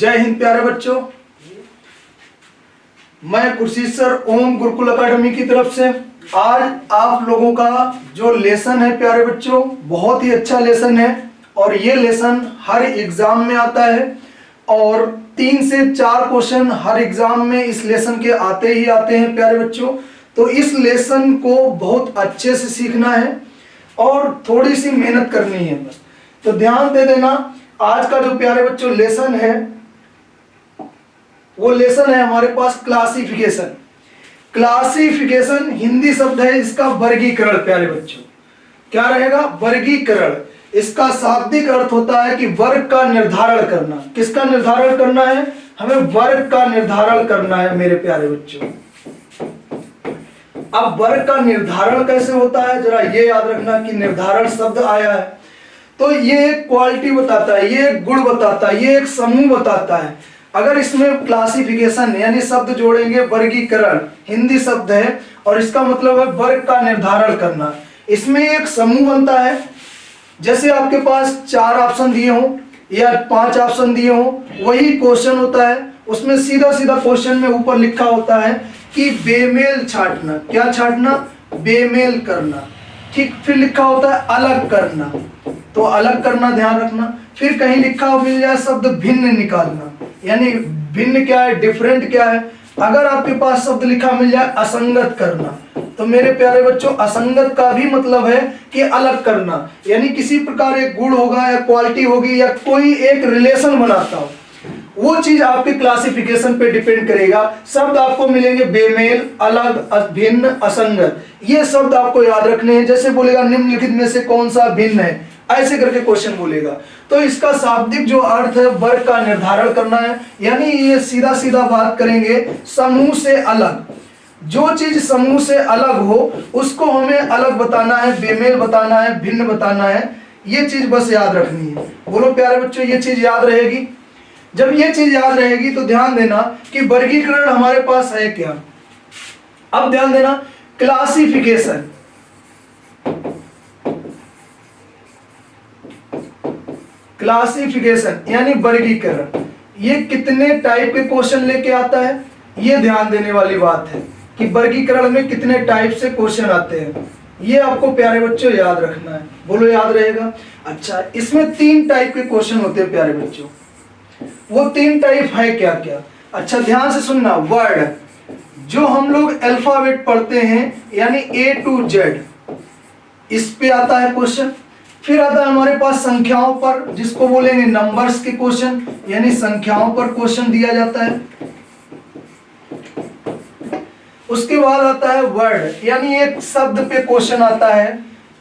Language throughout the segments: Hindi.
जय हिंद प्यारे बच्चों। मैं खुर्शीद सर ओम गुरुकुल अकेडमी की तरफ से आज आप लोगों का जो लेसन है प्यारे बच्चों, बहुत ही अच्छा लेसन है और ये लेसन हर एग्जाम में आता है और 3 से 4 क्वेश्चन हर एग्जाम में इस लेसन के आते ही आते हैं प्यारे बच्चों। तो इस लेसन को बहुत अच्छे से सीखना है और थोड़ी सी मेहनत करनी है बस। तो ध्यान दे देना, आज का जो प्यारे बच्चों लेसन है वो लेसन है हमारे पास क्लासिफिकेशन। क्लासिफिकेशन हिंदी शब्द है, इसका वर्गीकरण प्यारे बच्चों। क्या रहेगा? वर्गीकरण। इसका शाब्दिक अर्थ होता है कि वर्ग का निर्धारण करना। किसका निर्धारण करना है? हमें वर्ग का निर्धारण करना है मेरे प्यारे बच्चों। अब वर्ग का निर्धारण कैसे होता है जरा ये याद रखना कि निर्धारण शब्द आया है तो ये एक क्वालिटी बताता है, ये एक गुण बताता है, ये एक समूह बताता है। अगर इसमें क्लासिफिकेशन यानी शब्द जोड़ेंगे, वर्गीकरण हिंदी शब्द है और इसका मतलब है वर्ग का निर्धारण करना। इसमें एक समूह बनता है। जैसे आपके पास 4 ऑप्शन दिए हों या 5 ऑप्शन दिए हों, वही क्वेश्चन होता है। उसमें सीधा सीधा क्वेश्चन में ऊपर लिखा होता है कि बेमेल छांटना। क्या छांटना? बेमेल करना। ठीक, फिर लिखा होता है अलग करना, तो अलग करना ध्यान रखना। फिर कहीं लिखा मिल जाए शब्द भिन्न निकालना, यानी भिन्न क्या है, डिफरेंट क्या है। अगर आपके पास शब्द लिखा मिल जाए असंगत करना, तो मेरे प्यारे बच्चों असंगत का भी मतलब है कि अलग करना, यानी किसी प्रकार एक गुण होगा या क्वालिटी होगी या कोई एक रिलेशन बनाता हो, वो चीज आपके क्लासिफिकेशन पे डिपेंड करेगा। शब्द आपको मिलेंगे बेमेल, अलग, भिन्न, असंगत। ये शब्द आपको याद रखने हैं। जैसे बोलेगा निम्नलिखित में से कौन सा भिन्न है, ऐसे करके क्वेश्चन बोलेगा। तो इसका शाब्दिक जो अर्थ है वर्ग का निर्धारण करना है, यानी ये सीधा सीधा बात करेंगे समूह से अलग। जो चीज समूह से अलग हो उसको हमें अलग बताना है, बेमेल बताना है, भिन्न बताना है। ये चीज बस याद रखनी है। बोलो प्यारे बच्चों, ये चीज याद रहेगी। जब ये चीज याद रहेगी तो ध्यान देना कि वर्गीकरण हमारे पास है क्या। अब ध्यान देना, क्लासिफिकेशन। क्लासिफिकेशन यानी वर्गीकरण, ये कितने टाइप के क्वेश्चन लेके आता है, ये ध्यान देने वाली बात है कि वर्गीकरण में कितने टाइप से क्वेश्चन आते हैं। ये आपको प्यारे बच्चों याद रखना है। बोलो याद रहेगा? अच्छा, इसमें 3 टाइप के क्वेश्चन होते हैं प्यारे बच्चों। वो 3 टाइप है क्या क्या? अच्छा ध्यान से सुनना। वर्ड, जो हम लोग अल्फाबेट पढ़ते हैं यानी A to Z, इस पे आता है क्वेश्चन। फिर आता है हमारे पास संख्याओं पर, जिसको बोलेंगे नंबर्स के क्वेश्चन, यानी संख्याओं पर क्वेश्चन दिया जाता है। उसके बाद आता है वर्ड, यानी एक शब्द पे क्वेश्चन आता है।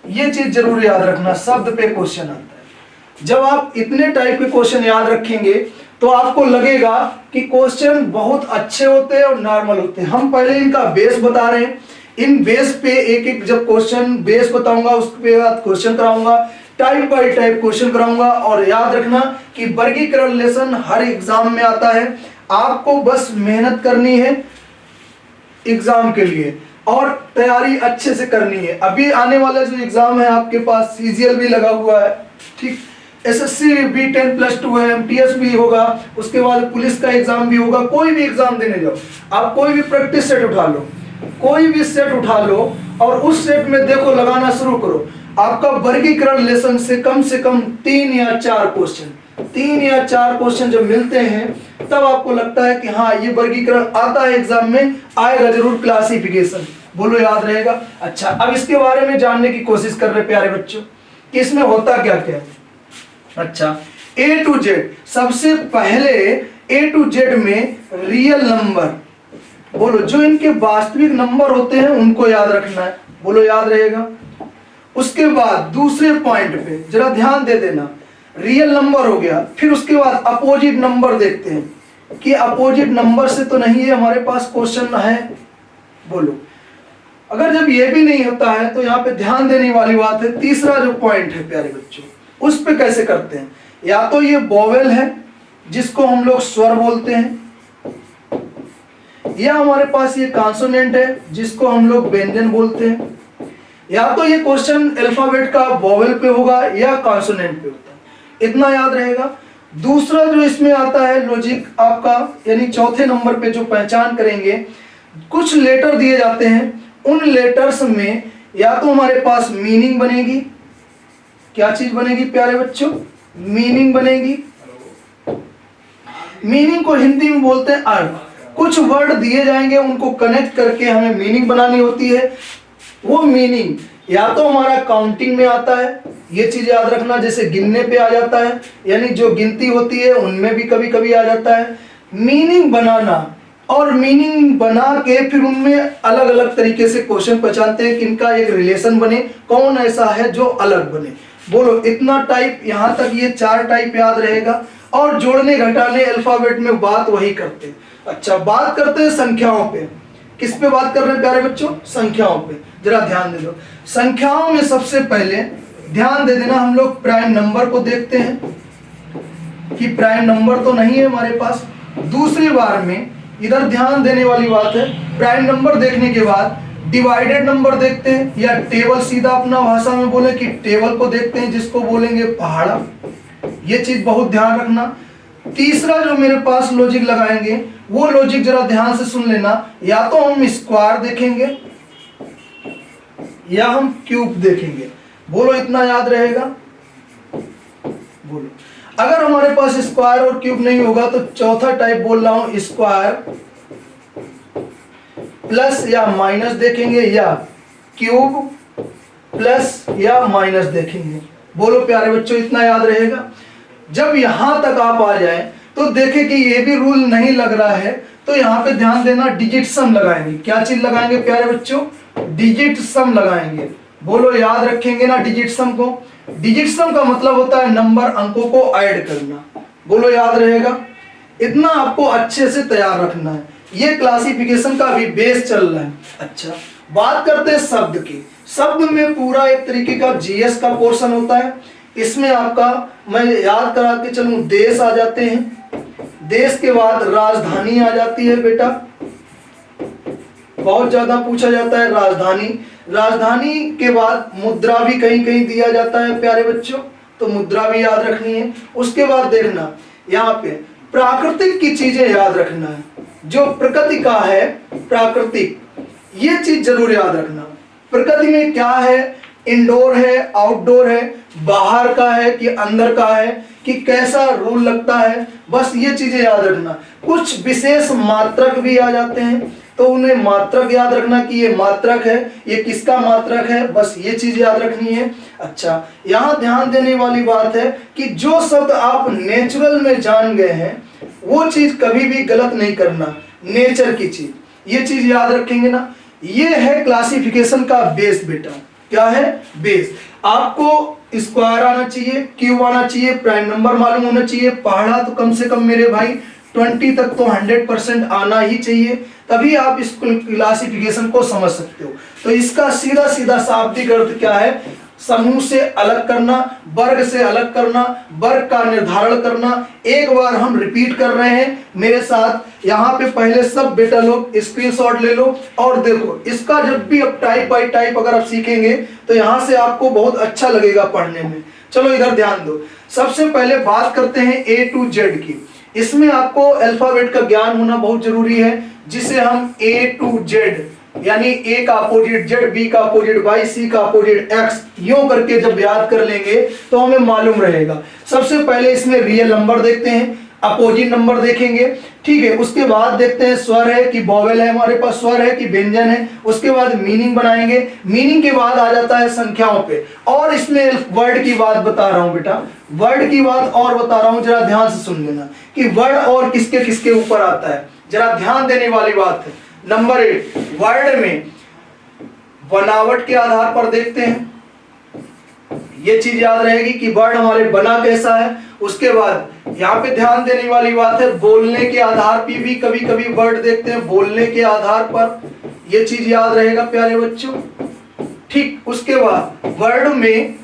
ये चीज जरूर याद रखना, शब्द पे क्वेश्चन आता है। जब आप इतने टाइप के क्वेश्चन याद रखेंगे तो आपको लगेगा कि क्वेश्चन बहुत अच्छे होते हैं और नॉर्मल होते हैं। हम पहले इनका बेस बता रहे हैं। इन बेस पे एक एक जब क्वेश्चन बेस बताऊंगा उसके बाद क्वेश्चन कराऊंगा, टाइप बाय टाइप क्वेश्चन कराऊंगा। और याद रखना कि वर्गीकरण लेसन हर एग्जाम में आता है। आपको बस मेहनत करनी है एग्जाम के लिए और तैयारी अच्छे से करनी है। अभी आने वाला जो एग्जाम है आपके पास CGL भी लगा हुआ है, ठीक, SSC भी 10+2 है, MTS भी होगा, उसके बाद पुलिस का एग्जाम भी होगा। कोई भी एग्जाम देने जाओ, आप कोई भी प्रैक्टिस सेट उठा लो, कोई भी सेट उठा लो और उस सेट में देखो लगाना शुरू करो। आपका वर्गीकरण लेसन से कम 3 या 4 क्वेश्चन, 3 या 4 क्वेश्चन जब मिलते हैं तब आपको लगता है कि हाँ ये वर्गीकरण आता है एग्जाम में, आएगा जरूर क्लासिफिकेशन। बोलो याद रहेगा? अच्छा, अब इसके बारे में जानने की कोशिश कर रहे प्यारे बच्चों कि इसमें होता क्या क्या है। अच्छा, A to Z, सबसे पहले A to Z में रियल नंबर, बोलो जो इनके वास्तविक नंबर होते हैं उनको याद रखना है। बोलो याद रहेगा? उसके बाद दूसरे पॉइंट पे जरा ध्यान दे देना, रियल नंबर हो गया। फिर उसके बाद अपोजिट नंबर देखते हैं कि अपोजिट नंबर से तो नहीं है हमारे पास क्वेश्चन है। बोलो, अगर जब ये भी नहीं होता है तो यहाँ पे ध्यान देने वाली बात है। तीसरा जो पॉइंट है प्यारे बच्चों, उस पे कैसे करते हैं। या तो ये वोवेल है जिसको हम लोग स्वर बोलते हैं, या हमारे पास ये कॉन्सोनेंट है जिसको हम लोग व्यंजन बोलते हैं। या तो ये क्वेश्चन अल्फाबेट का वोवेल पे होगा या कॉन्सोनेंट पे होता है। इतना याद रहेगा। दूसरा जो इसमें आता है लॉजिक आपका, यानी चौथे नंबर पे जो पहचान करेंगे, कुछ लेटर दिए जाते हैं, उन लेटर्स में या तो हमारे पास मीनिंग बनेगी, क्या चीज बनेगी प्यारे बच्चों, मीनिंग बनेगी। मीनिंग को हिंदी में बोलते हैं अर्थ। कुछ वर्ड दिए जाएंगे, उनको कनेक्ट करके हमें मीनिंग बनानी होती है। वो मीनिंग या तो हमारा काउंटिंग में आता है, ये चीज याद रखना, जैसे गिनने पे आ जाता है, यानी जो गिनती होती है उनमें भी कभी कभी आ जाता है। मीनिंग बनाना, और मीनिंग बना के फिर उनमें अलग अलग तरीके से क्वेश्चन पहचानते हैं कि इनका एक रिलेशन बने, कौन ऐसा है जो अलग बने। बोलो इतना टाइप, यहाँ तक ये 4 टाइप याद रहेगा। और जोड़ने घटाने अल्फाबेट में बात वही करते हैं। अच्छा, बात करते हैं संख्याओं पे। किस पे बात कर रहे हैं प्यारे बच्चों, संख्याओं पे। जरा ध्यान दे दो, संख्याओं में सबसे पहले ध्यान दे देना, हम लोग प्राइम नंबर को देखते हैं कि प्राइम नंबर तो नहीं है हमारे पास। दूसरी बार में इधर ध्यान देने वाली बात है, प्राइम नंबर देखने के बाद डिवाइडेड नंबर देखते हैं, या टेबल, सीधा अपना भाषा में बोले कि टेबल को देखते हैं, जिसको बोलेंगे पहाड़ा। ये चीज बहुत ध्यान रखना। तीसरा जो मेरे पास लॉजिक लगाएंगे, वो लॉजिक जरा ध्यान से सुन लेना, या तो हम स्क्वायर देखेंगे या हम क्यूब देखेंगे। बोलो इतना याद रहेगा, बोलो। अगर हमारे पास स्क्वायर और क्यूब नहीं होगा तो चौथा टाइप बोल रहा हूं, स्क्वायर प्लस या माइनस देखेंगे, या क्यूब प्लस या माइनस देखेंगे। बोलो प्यारे बच्चों इतना याद रहेगा। जब यहां तक आप आ जाए तो देखें कि ये भी रूल नहीं लग रहा है, तो यहां पे ध्यान देना, डिजिट सम लगाएंगे। क्या चीज लगाएंगे प्यारे बच्चों, डिजिट सम लगाएंगे। बोलो याद रखेंगे ना डिजिट सम को। डिजिट सम का मतलब होता है नंबर, अंकों को ऐड करना। बोलो याद रहेगा, इतना आपको अच्छे से तैयार रखना है। ये क्लासिफिकेशन का अभी बेस चल रहा है। अच्छा, बात करते हैं शब्द की। शब्द में पूरा एक तरीके का जीएस का पोर्शन होता है। इसमें आपका मैं याद करा के चलूं, देश आ जाते हैं, देश के बाद राजधानी आ जाती है बेटा, बहुत ज्यादा पूछा जाता है राजधानी। राजधानी के बाद मुद्रा भी कहीं कहीं दिया जाता है प्यारे बच्चों, तो मुद्रा भी याद रखनी है। उसके बाद देखना यहाँ पे प्राकृतिक की चीजें याद रखना है, जो प्रकृति का है प्राकृतिक, ये चीज जरूर याद रखना। प्रकृति में क्या है, इंडोर है, आउटडोर है, बाहर का है कि अंदर का है, कि कैसा रूल लगता है, बस ये चीजें याद रखना। कुछ विशेष मात्रक भी आ जाते हैं, तो उन्हें मात्रक याद रखना कि ये मात्रक है, ये किसका मात्रक है, बस ये चीज याद रखनी है। अच्छा, यहाँ ध्यान देने वाली बात है कि जो शब्द आप नेचुरल में जान गए हैं वो चीज कभी भी गलत नहीं करना, नेचर की चीज, ये चीज याद रखेंगे ना। ये है क्लासिफिकेशन का बेस बेटा। क्या है बेस? आपको स्क्वायर आना चाहिए, क्यूब आना चाहिए, प्राइम नंबर मालूम होना चाहिए, पहाड़ा तो कम से कम मेरे भाई 20 तक तो 100% आना ही चाहिए, तभी आप इस क्लासिफिकेशन को समझ सकते हो। तो इसका सीधा सीधा शाब्दिक अर्थ क्या है, समूह से अलग करना, वर्ग से अलग करना, वर्ग का निर्धारण करना। एक बार हम रिपीट कर रहे हैं मेरे साथ, यहाँ पे पहले सब बेटा लोग स्क्रीनशॉट ले लो और देखो। इसका जब भी अब टाइप बाई टाइप अगर आप सीखेंगे तो यहाँ से आपको बहुत अच्छा लगेगा पढ़ने में। चलो इधर ध्यान दो। सबसे पहले बात करते हैं A to Z की। इसमें आपको अल्फाबेट का ज्ञान होना बहुत जरूरी है, जिसे हम A to Z यानी A का अपोजिट Z, B का अपोजिट Y, C का अपोजिट X, यूं करके जब याद कर लेंगे तो हमें मालूम रहेगा। सबसे पहले इसमें रियल नंबर देखते हैं, अपोजिट नंबर देखेंगे, ठीक है। उसके बाद देखते हैं स्वर है कि वॉवेल है, हमारे पास स्वर है कि व्यंजन है। उसके बाद मीनिंग बनाएंगे, मीनिंग के बाद आ जाता है संख्याओं पे। और इसमें वर्ड की बात बता रहा हूं बेटा, वर्ड की बात और बता रहा हूं, जरा ध्यान से सुन लेना कि वर्ड और किसके किसके ऊपर आता है। जरा ध्यान देने वाली बात है। नंबर 8, वर्ड में बनावट के आधार पर देखते हैं, ये चीज याद रहेगी कि वर्ड हमारे बना कैसा है। उसके बाद यहाँ पे ध्यान देने वाली बात है, बोलने के आधार पर भी कभी कभी वर्ड देखते हैं, बोलने के आधार पर, ये चीज याद रहेगा प्यारे बच्चों, ठीक। उसके बाद वर्ड में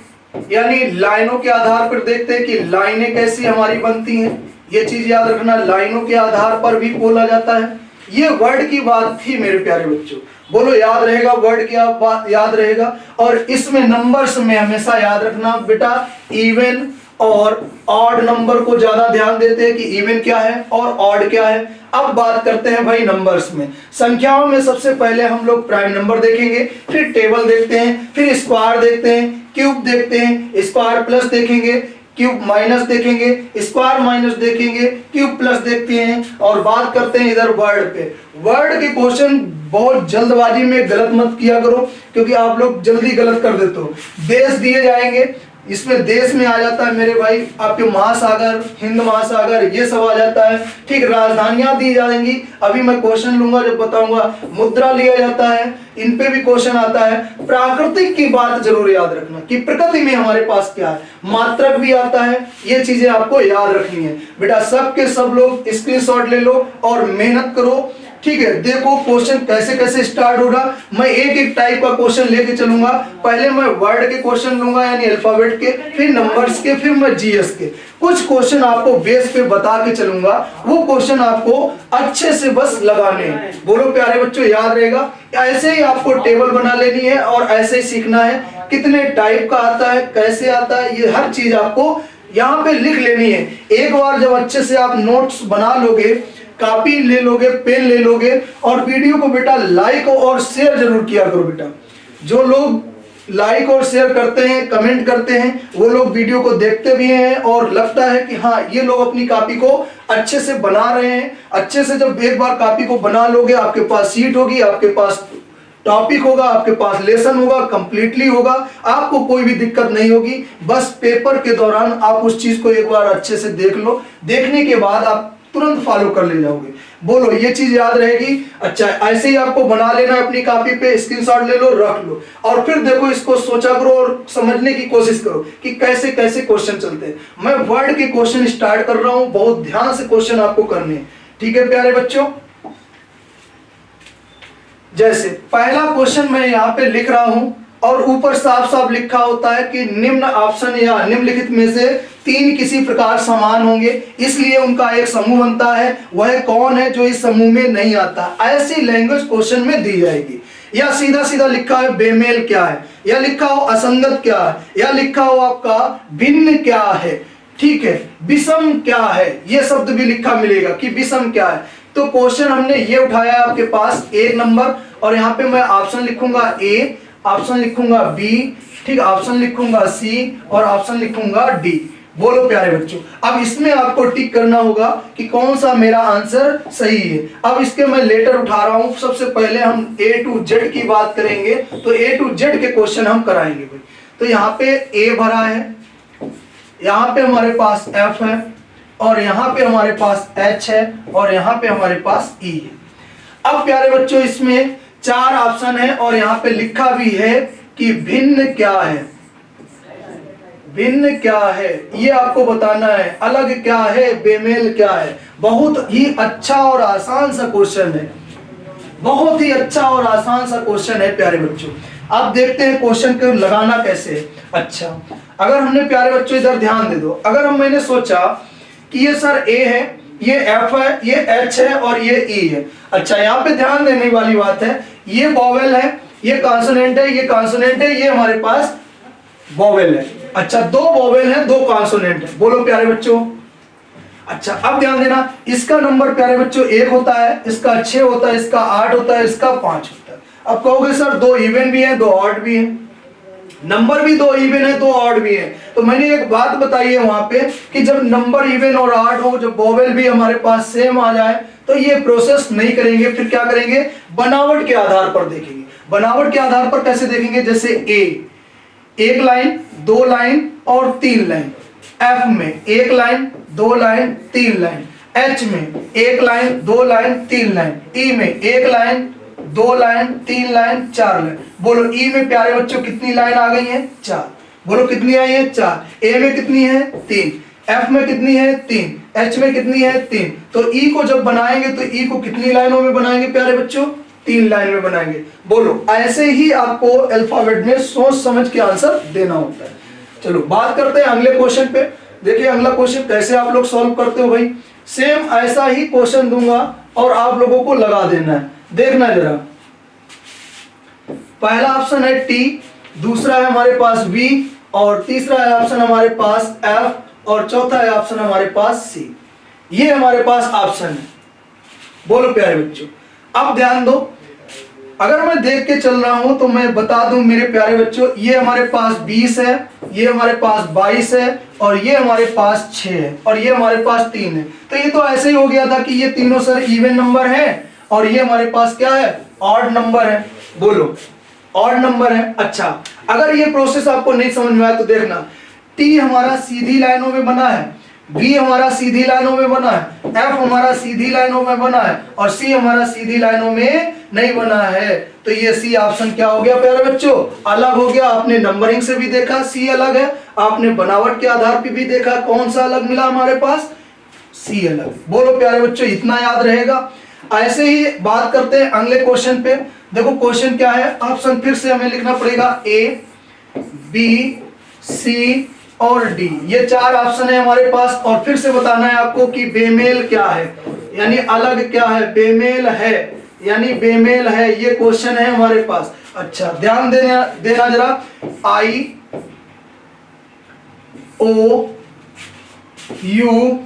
यानी लाइनों के आधार पर देखते हैं कि लाइनें कैसी हमारी बनती हैं, ये चीज याद रखना, लाइनों के आधार पर भी बोला जाता है। ये वर्ड की बात थी मेरे प्यारे बच्चों। बोलो याद रहेगा, वर्ड की बात याद रहेगा। और इसमें नंबर्स में हमेशा याद रखना बेटा, इवन और ऑड नंबर को ज्यादा ध्यान देते हैं कि इवन क्या है और ऑड क्या है। अब बात करते हैं भाई नंबर्स में। संख्याओं में सबसे पहले हम लोग प्राइम नंबर देखेंगे, फिर टेबल देखते हैं, फिर स्क्वायर देखते हैं, क्यूब देखते हैं, स्क्वायर प्लस देखेंगे, क्यूब माइनस देखेंगे, स्क्वायर माइनस देखेंगे, क्यूब प्लस देखते हैं और बात करते हैं इधर वर्ड पे। वर्ड के क्वेश्चन बहुत जल्दबाजी में गलत मत किया करो, क्योंकि आप लोग जल्दी गलत कर देते हो। देश दिए जाएंगे, इसमें देश में आ जाता है मेरे भाई आपके महासागर, हिंद महासागर, ये सब आ जाता है। ठीक, राजधानियां दी जाएंगी, अभी मैं क्वेश्चन लूंगा जब बताऊंगा। मुद्रा लिया जाता है, इन पे भी क्वेश्चन आता है। प्राकृतिक की बात जरूर याद रखना कि प्रकृति में हमारे पास क्या है। मात्रक भी आता है, ये चीजें आपको याद रखनी है बेटा। सब के सब लोग स्क्रीनशॉट ले लो और मेहनत करो। ठीक है, देखो क्वेश्चन कैसे कैसे स्टार्ट होगा। मैं एक एक टाइप का क्वेश्चन लेके चलूंगा। पहले मैं वर्ड के क्वेश्चन लूंगा यानी अल्फाबेट के, फिर नंबर्स के, फिर मैं जीएस के। कुछ क्वेश्चन आपको बेस पे बता के चलूंगा, वो क्वेश्चन आपको अच्छे से बस लगाने हैं। बोलो प्यारे बच्चों, याद रहेगा। ऐसे ही आपको टेबल बना लेनी है और ऐसे ही सीखना है कितने टाइप का आता है, कैसे आता है, ये हर चीज आपको यहाँ पे लिख लेनी है। एक बार जब अच्छे से आप नोट्स बना लोगे, कॉपी ले लोगे, पेन ले लोगे, और वीडियो को बेटा लाइक और शेयर जरूर किया करो बेटा। जो लोग लाइक और शेयर करते हैं, कमेंट करते हैं, वो लोग वीडियो को देखते भी हैं और लगता है कि हाँ ये लोग अपनी कॉपी को अच्छे से बना रहे हैं। अच्छे से जब एक बार कॉपी को बना लोगे, आपके पास सीट होगी, आपके पास टॉपिक होगा, आपके पास लेसन होगा, कंप्लीटली होगा, आपको कोई भी दिक्कत नहीं होगी। बस पेपर के दौरान आप उस चीज को एक बार अच्छे से देख लो, देखने के बाद आप तुरंत फॉलो कर ले जाओगे। बोलो ये चीज याद रहेगी। अच्छा, ऐसे ही आपको बना लेना है, अपनी कॉपी पे स्क्रीनशॉट ले लो, रख लो, और फिर देखो इसको सोचा करो और समझने की कोशिश करो कि कैसे कैसे क्वेश्चन चलते हैं। मैं वर्ड के क्वेश्चन स्टार्ट कर रहा हूं, बहुत ध्यान से क्वेश्चन आपको करने हैं। ठीक है प्यारे बच्चों, जैसे पहला क्वेश्चन मैं यहाँ पे लिख रहा हूं और ऊपर साफ साफ लिखा होता है कि निम्न ऑप्शन या निम्नलिखित में से तीन किसी प्रकार समान होंगे, इसलिए उनका एक समूह बनता है। वह कौन है जो इस समूह में नहीं आता? ऐसी लैंग्वेज क्वेश्चन में दी जाएगी। या सीधा सीधा लिखा है बेमेल क्या है, या लिखा हो असंगत क्या है, या लिखा हो आपका भिन्न क्या है। ठीक है, विषम क्या है, ये शब्द भी लिखा मिलेगा कि विषम क्या है। तो क्वेश्चन हमने ये उठाया आपके पास 1 नंबर, और यहाँ पे मैं ऑप्शन लिखूंगा ए, ऑप्शन लिखूंगा बी, ठीक, ऑप्शन लिखूंगा सी और ऑप्शन लिखूंगा डी। बोलो प्यारे बच्चों, अब इसमें आपको टिक करना होगा कि कौन सा मेरा आंसर सही है। अब इसके मैं लेटर उठा रहा हूं। सबसे पहले हम A to Z की बात करेंगे, तो A to Z के क्वेश्चन हम कराएंगे भाई। तो यहाँ पे A भरा है, यहाँ पे हमारे पास F है, और यहाँ पे हमारे पास H है, और यहाँ पे हमारे पास E है। अब प्यारे बच्चों इसमें 4 ऑप्शन है और यहाँ पे लिखा भी है कि भिन्न क्या है। भिन्न क्या है ये आपको बताना है, अलग क्या है, बेमेल क्या है। बहुत ही अच्छा और आसान सा क्वेश्चन है, बहुत ही अच्छा और आसान सा क्वेश्चन है प्यारे बच्चों। अब देखते हैं क्वेश्चन को लगाना कैसे है। अच्छा, अगर हमने प्यारे बच्चों इधर ध्यान दे दो, अगर मैंने सोचा कि ये सर A है, ये F है, ये H है और ये E है। अच्छा, यहाँ पे ध्यान देने वाली बात है, ये वॉवेल है, ये कॉन्सोनेंट है, ये कॉन्सोनेंट है, ये हमारे पास वॉवेल है। अच्छा, 2 वॉवेल है, 2 कॉन्सोनेंट है। बोलो प्यारे बच्चों। अच्छा, अब ध्यान देना, इसका नंबर प्यारे बच्चों 1 होता है, इसका 6 होता है, इसका 8 होता है, इसका 5 होता है। अब कहोगे सर 2 इवन भी है, 2 ऑड भी है। नंबर भी 2 इवन है, 2 ऑड भी है। तो मैंने एक बात बताई है वहां पे कि जब नंबर इवन और ऑड हो, जब वॉवेल भी हमारे पास सेम आ जाए, तो ये प्रोसेस नहीं करेंगे। फिर क्या करेंगे? बनावट के आधार पर देखेंगे। बनावट के आधार पर कैसे देखेंगे? जैसे A 1 लाइन, 2 लाइन और 3 लाइन, F में 1 लाइन, 2 लाइन, 3 लाइन, H में 1 लाइन, 2 लाइन, 3 लाइन, E में 1 लाइन, 2 लाइन, 3 लाइन, 4 लाइन। बोलो E में प्यारे बच्चों कितनी लाइन आ गई है? 4। बोलो कितनी आई है? 4। A में कितनी है? 3। F में कितनी है? 3। H में कितनी है? 3। तो E को जब बनाएंगे तो E को कितनी लाइनों में बनाएंगे प्यारे बच्चों? 3 लाइन में बनाएंगे। बोलो ऐसे ही आपको अल्फाबेट में सोच समझ के आंसर देना होता है। चलो बात करते हैं अगले क्वेश्चन पे। देखिए अगला क्वेश्चन कैसे आप लोग सॉल्व करते हो भाई। सेम ऐसा ही क्वेश्चन दूंगा और आप लोगों को लगा देना है। देखना जरा, पहला ऑप्शन है T, दूसरा है हमारे पास B और तीसरा है ऑप्शन हमारे पास F और चौथा है ऑप्शन हमारे पास सी। ये हमारे पास ऑप्शन है। बोलो प्यारे बच्चों, अब ध्यान दो, अगर मैं देख के चल रहा हूं तो मैं बता दूं मेरे प्यारे बच्चों, ये हमारे पास 20 है, ये हमारे पास 22 है, और ये हमारे पास 6 है, और ये हमारे पास 3 है। तो ये तो ऐसे ही हो गया था कि ये तीनों सर इवन नंबर है, और ये हमारे पास क्या है, ऑड नंबर है। बोलो ऑड नंबर है। अच्छा, अगर ये प्रोसेस आपको नहीं समझ में आया तो देखना, टी हमारा सीधी लाइनों में बना है, बी हमारा सीधी लाइनों में बना है, एफ हमारा सीधी लाइनों में बना है, और सी हमारा सीधी लाइनों में नहीं बना है। तो ये सी ऑप्शन क्या हो गया प्यारे बच्चों, अलग हो गया। आपने नंबरिंग से भी देखा सी अलग है, आपने बनावट के आधार पर भी देखा कौन सा अलग मिला हमारे पास, सी अलग। बोलो प्यारे बच्चों, इतना याद रहेगा। ऐसे ही बात करते हैं अगले क्वेश्चन पे। देखो क्वेश्चन क्या है, ऑप्शन फिर से हमें लिखना पड़ेगा ए, बी, सी और डी। ये 4 ऑप्शन है हमारे पास, और फिर से बताना है आपको कि बेमेल क्या है, यानी अलग क्या है, बेमेल है यानी बेमेल है। ये क्वेश्चन है हमारे पास। अच्छा, ध्यान देना जरा, आई ओ यू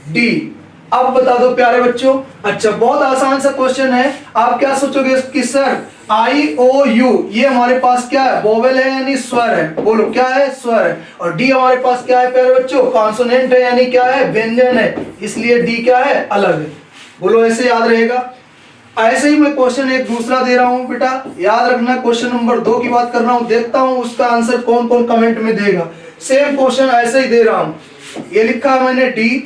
डी। अब बता दो प्यारे बच्चों। अच्छा, बहुत आसान सा क्वेश्चन है। आप क्या सोचोगे कि सर आई ओ यू ये हमारे पास क्या है, वोवेल है यानी स्वर है। बोलो क्या है, स्वर है। और डी हमारे पास क्या है प्यारे बच्चों, कॉन्सोनेंट है यानी क्या है, व्यंजन है, इसलिए डी क्या है, अलग है। बोलो ऐसे याद रहेगा। ऐसे ही मैं क्वेश्चन एक दूसरा दे रहा हूं बेटा, याद रखना। क्वेश्चन नंबर 2 की बात कर रहा हूं, देखता हूं उसका आंसर कौन कौन कमेंट में देगा। सेम क्वेश्चन ऐसे ही दे रहा हूं। ये लिखा मैंने डी,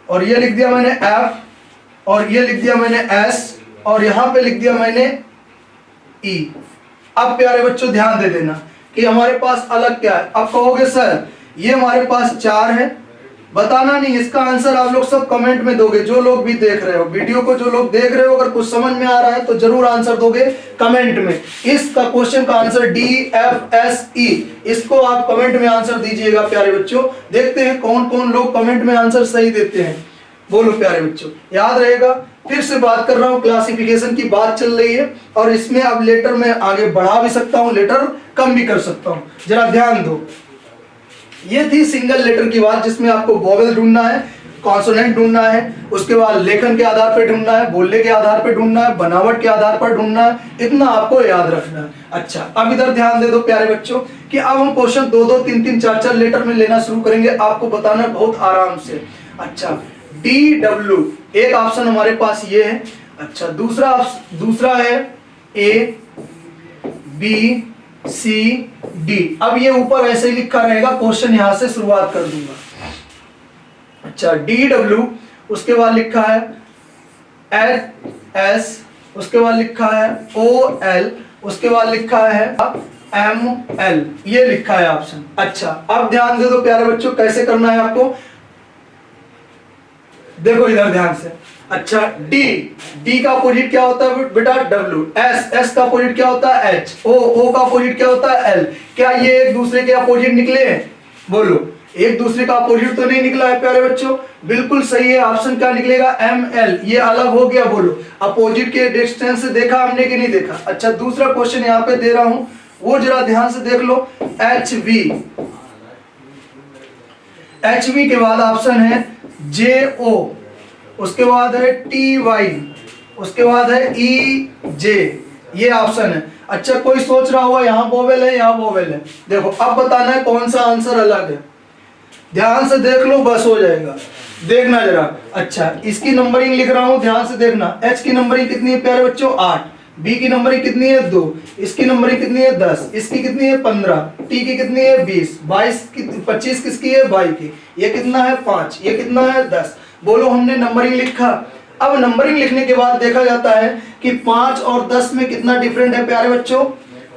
और ये लिख दिया मैंने एफ, और ये लिख दिया मैंने एस, और यहां पे लिख दिया मैंने ई। अब प्यारे बच्चों ध्यान दे देना कि हमारे पास अलग क्या है। अब कहोगे सर ये हमारे पास 4 है, बताना नहीं, इसका आंसर आप लोग सब कमेंट में दोगे। जो लोग भी देख रहे हो वीडियो को, जो लोग देख रहे हो, अगर कुछ समझ में आ रहा है तो जरूर आंसर दोगे कमेंट में। इसका क्वेश्चन का answer D F S E, इसको आप कमेंट में आंसर दीजिएगा प्यारे बच्चों। देखते हैं कौन कौन लोग कमेंट में आंसर सही देते हैं। बोलो प्यारे बच्चों, याद रहेगा। फिर से बात कर रहा हूं, क्लासिफिकेशन की बात चल रही है, और इसमें अब लेटर में आगे बढ़ा भी सकता हूं, लेटर कम भी कर सकता हूं। जरा ध्यान दो, ये थी सिंगल लेटर की बात, जिसमें आपको वोवेल ढूंढना है, कॉन्सोनेंट ढूंढना है, उसके बाद लेखन के आधार पर ढूंढना है, बोलने के आधार पर ढूंढना है, बनावट के आधार पर ढूंढना है। इतना आपको याद रखना है। अच्छा, अब इधर ध्यान दे दो प्यारे बच्चों कि अब हम क्वेश्चन 2-2, 3-3, 4-4 लेटर में लेना शुरू करेंगे। आपको बताना बहुत आराम से। अच्छा, डी डब्ल्यू एक ऑप्शन हमारे पास ये है। अच्छा, दूसरा है ए, बी, सी, डी। अब ये ऊपर ऐसे ही लिखा रहेगा, क्वेश्चन यहां से शुरुआत कर दूंगा। अच्छा, डी डब्ल्यू, उसके बाद लिखा है एच एस, उसके बाद लिखा है ओ एल, उसके बाद लिखा है एम एल, ये लिखा है ऑप्शन। अच्छा, अब ध्यान दे दो प्यारे बच्चों, कैसे करना है आपको, देखो इधर ध्यान से। अच्छा, डी का अपोजिट क्या होता है बेटा, डब्ल्यू। एस का अपोजिट क्या होता है, एच। ओ का अपोजिट क्या होता है, एल। क्या ये एक दूसरे के अपोजिट निकले हैं? बोलो, एक दूसरे का अपोजिट तो नहीं निकला है प्यारे बच्चों, बिल्कुल सही है। ऑप्शन क्या निकलेगा, एम एल, ये अलग हो गया। बोलो अपोजिट के डिस्टेंस से देखा हमने कि नहीं देखा। अच्छा, दूसरा क्वेश्चन यहाँ पे दे रहा हूं, वो जरा ध्यान से देख लो। एच वी के बाद ऑप्शन है जे ओ, उसके बाद है टी वाई, उसके बाद है ई जे, ये ऑप्शन है। अच्छा, कोई सोच रहा होगा यहाँ वोवेल है, यहाँ वोवेल है। देखो अब बताना है कौन सा आंसर अलग है। ध्यान से देख लो, बस हो जाएगा। देखना जरा। अच्छा, इसकी नंबरिंग लिख रहा हूं, ध्यान से देखना। एच की नंबरिंग कितनी है प्यारे बच्चों, 8। बी की नंबरिंग कितनी है, 2। इसकी नंबरिंग कितनी है, 10। इसकी कितनी है, 15। टी की कितनी है, 20। 25 किसकी है, वाई की। ये कितना है, 5। ये कितना है, 10। बोलो हमने नंबरिंग लिखा। अब नंबरिंग लिखने के बाद देखा जाता है कि 5 और 10 में कितना डिफरेंट है प्यारे बच्चों,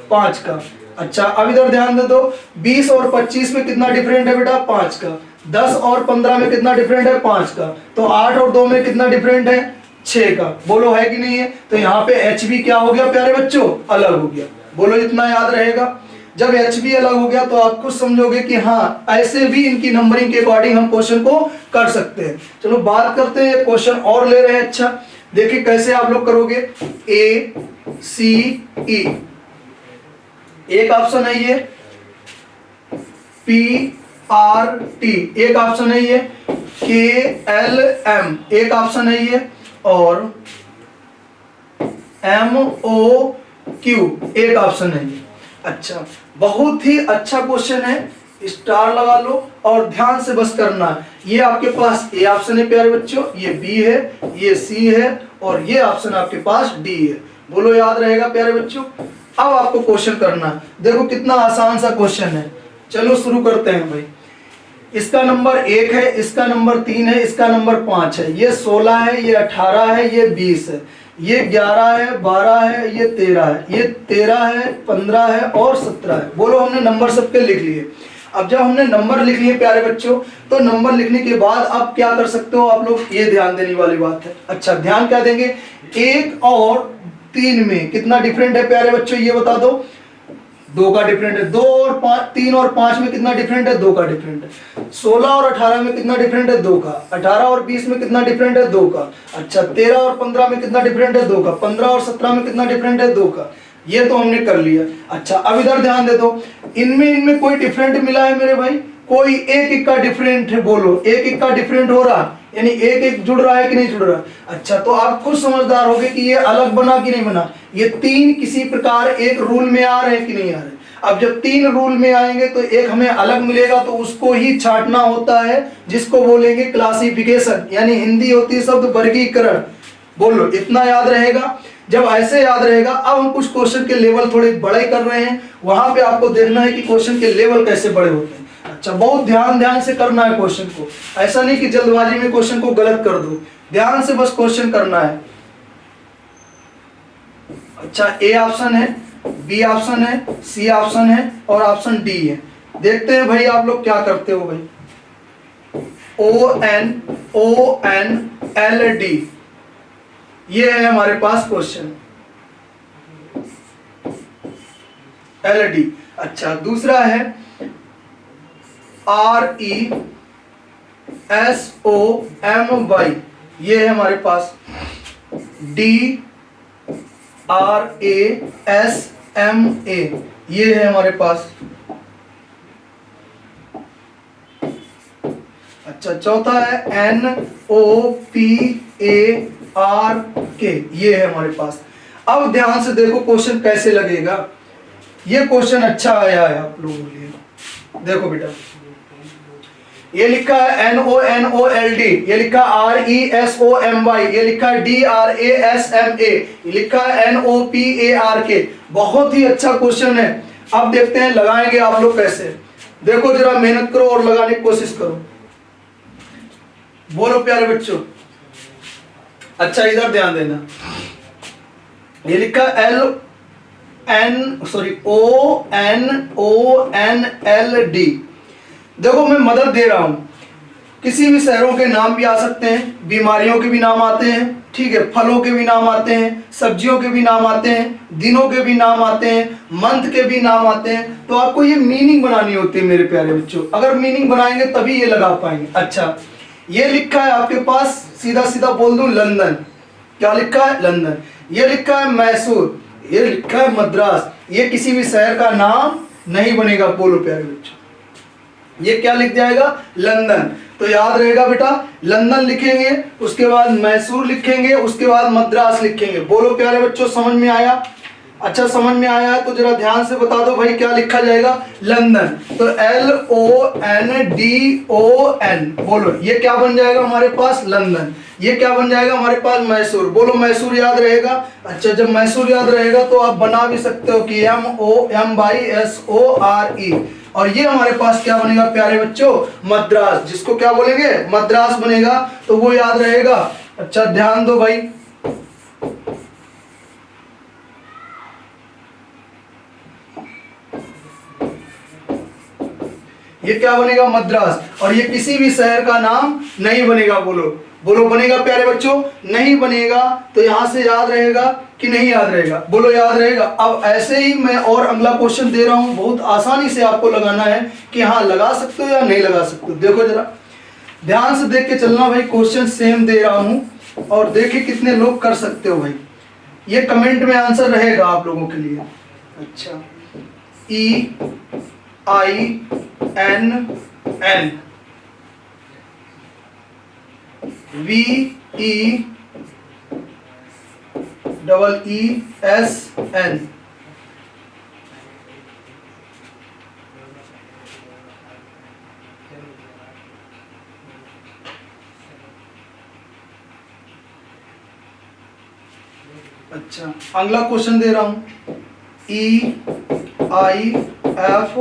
5 का। अच्छा, अब इधर ध्यान दे दो, 20 और 25 में कितना डिफरेंट है बेटा, 5 का। 10 और 15 में कितना डिफरेंट है, 5 का। तो 8 और 2 में कितना डिफरेंट है, 6 का। बोलो है कि नहीं है। तो यहाँ पे एच भी क्या हो गया प्यारे बच्चों, अलग हो गया। बोलो इतना याद रहेगा। जब एच बी अलग हो गया तो आप खुद समझोगे कि हाँ, ऐसे भी इनकी नंबरिंग के अकॉर्डिंग हम क्वेश्चन को कर सकते हैं। चलो बात करते हैं, क्वेश्चन और ले रहे हैं। अच्छा देखिए कैसे आप लोग करोगे। ए सी ई, एक ऑप्शन है ये, पी आर टी एक ऑप्शन है ये, के एल एम एक ऑप्शन है ये, और एम ओ क्यू एक ऑप्शन है ये। अच्छा, बहुत ही अच्छा क्वेश्चन है, स्टार लगा लो और ध्यान से बस करना है। ये आपके पास ए ऑप्शन है प्यारे बच्चों, ये बी है, ये सी है, और ये ऑप्शन आपके पास डी है। बोलो याद रहेगा प्यारे बच्चों। अब आपको क्वेश्चन करना है, देखो कितना आसान सा क्वेश्चन है। चलो शुरू करते हैं भाई। इसका नंबर 1 है, इसका नंबर 3 है, इसका नंबर 5 है, ये 16 है, ये 18 है, ये 20 है, ये 11 है, 12 है, ये 13 है, ये 13 है, 15 है और 17 है। बोलो हमने नंबर सबके लिख लिए। अब जब हमने नंबर लिख लिए प्यारे बच्चों, तो नंबर लिखने के बाद अब क्या कर सकते हो आप लोग, ये ध्यान देने वाली बात है। अच्छा, ध्यान क्या देंगे, 1 और 3 में कितना डिफरेंट है प्यारे बच्चों, ये बता दो। 2 का डिफरेंट है। 2 और 5, 3 और 5 में कितना डिफरेंट है, 2 का डिफरेंट है। 16 और 18 में कितना डिफरेंट है, 2 का। 18 और 20 में कितना डिफरेंट है, 2 का। अच्छा, 13 और 15 में कितना डिफरेंट है, 2 का। 15 और 17 में कितना डिफरेंट है, 2 का। ये तो हमने कर लिया। अच्छा, अब इधर ध्यान दे दो, इनमें कोई डिफरेंट मिला है मेरे भाई, कोई एक का डिफरेंट है। बोलो एक का डिफरेंट हो रहा, यानी एक जुड़ रहा है कि नहीं जुड़ रहा। अच्छा, तो आप खुद समझदार होगे कि ये अलग बना कि नहीं बना। ये 3 किसी प्रकार एक रूल में आ रहे हैं कि नहीं आ रहे। अब जब 3 रूल में आएंगे तो एक हमें अलग मिलेगा, तो उसको ही छांटना होता है, जिसको बोलेंगे क्लासिफिकेशन, यानी हिंदी होती है शब्द वर्गीकरण। बोलो इतना याद रहेगा। जब ऐसे याद रहेगा, अब हम कुछ क्वेश्चन के लेवल थोड़े बड़े कर रहे हैं, वहां पे आपको देखना है कि क्वेश्चन के लेवल कैसे बड़े होते हैं। अच्छा, बहुत ध्यान से करना है क्वेश्चन को, ऐसा नहीं कि जल्दबाजी में क्वेश्चन को गलत कर दो, ध्यान से बस क्वेश्चन करना है। अच्छा, ए ऑप्शन है, बी ऑप्शन है, सी ऑप्शन है और ऑप्शन डी है। देखते हैं भाई आप लोग क्या करते हो भाई। ONLD ये है हमारे पास क्वेश्चन, LD। अच्छा, दूसरा है RESOMY, ये है हमारे पास DRASMA, ये है हमारे पास। अच्छा, चौथा है NOPARK, ये है हमारे पास। अब ध्यान से देखो क्वेश्चन कैसे लगेगा। ये क्वेश्चन अच्छा आया है आप लोगों के लिए। देखो बेटा, ये लिखा है NONOLD, ये लिखा RESOMY, ये लिखा है DRASMA, ये लिखा है NOPARK। बहुत ही अच्छा क्वेश्चन है। अब देखते हैं लगाएंगे आप लोग कैसे। देखो जरा मेहनत करो और लगाने की कोशिश करो। बोलो प्यारे बच्चों। अच्छा, इधर ध्यान देना, ये लिखा ONONLD। देखो मैं मदद दे रहा हूं, किसी भी शहरों के नाम भी आ सकते हैं, बीमारियों के भी नाम आते हैं, ठीक है, फलों के भी नाम आते हैं, सब्जियों के भी नाम आते हैं, दिनों के भी नाम आते हैं, मंथ के भी नाम आते हैं। तो आपको ये मीनिंग बनानी होती है मेरे प्यारे बच्चों, अगर मीनिंग बनाएंगे तभी ये लगा पाएंगे। अच्छा, ये लिखा है आपके पास, सीधा सीधा बोल दूं, लंदन। क्या लिखा है, लंदन। ये लिखा है मैसूर, ये लिखा है मद्रास। ये किसी भी शहर का नाम नहीं बनेगा। बोलो प्यारे बच्चों, ये क्या लिख जाएगा, लंदन। तो याद रहेगा बेटा, लंदन लिखेंगे, उसके बाद मैसूर लिखेंगे, उसके बाद मद्रास लिखेंगे। बोलो प्यारे बच्चों, समझ में आया। अच्छा, समझ में आया है तो जरा ध्यान से बता दो भाई क्या लिखा जाएगा, लंदन। तो LONDON, बोलो ये क्या बन जाएगा हमारे पास, लंदन। ये क्या बन जाएगा हमारे पास, मैसूर। बोलो मैसूर याद रहेगा। अच्छा, जब मैसूर याद रहेगा तो आप बना भी सकते हो कि MOMBSORE। और ये हमारे पास क्या बनेगा प्यारे बच्चों, मद्रास, जिसको क्या बोलेंगे, मद्रास बनेगा। तो वो याद रहेगा। अच्छा, ध्यान दो भाई। ये क्या बनेगा, मद्रास। और ये किसी भी शहर का नाम नहीं बनेगा। बोलो बोलो, बनेगा प्यारे बच्चों, नहीं बनेगा। तो यहां से याद रहेगा कि नहीं याद रहेगा, बोलो याद रहेगा। अब ऐसे ही मैं और अगला क्वेश्चन दे रहा हूं, बहुत आसानी से आपको लगाना है कि हाँ लगा सकते हो या नहीं लगा सकते हो। देखो जरा ध्यान से देख के चलना भाई, क्वेश्चन सेम दे रहा हूं और देखिए कितने लोग कर सकते हो भाई। ये कमेंट में आंसर रहेगा आप लोगों के लिए। अच्छा, EINFORMATION N, V E double E S N. अच्छा, अगला क्वेश्चन दे रहा हूं, E I F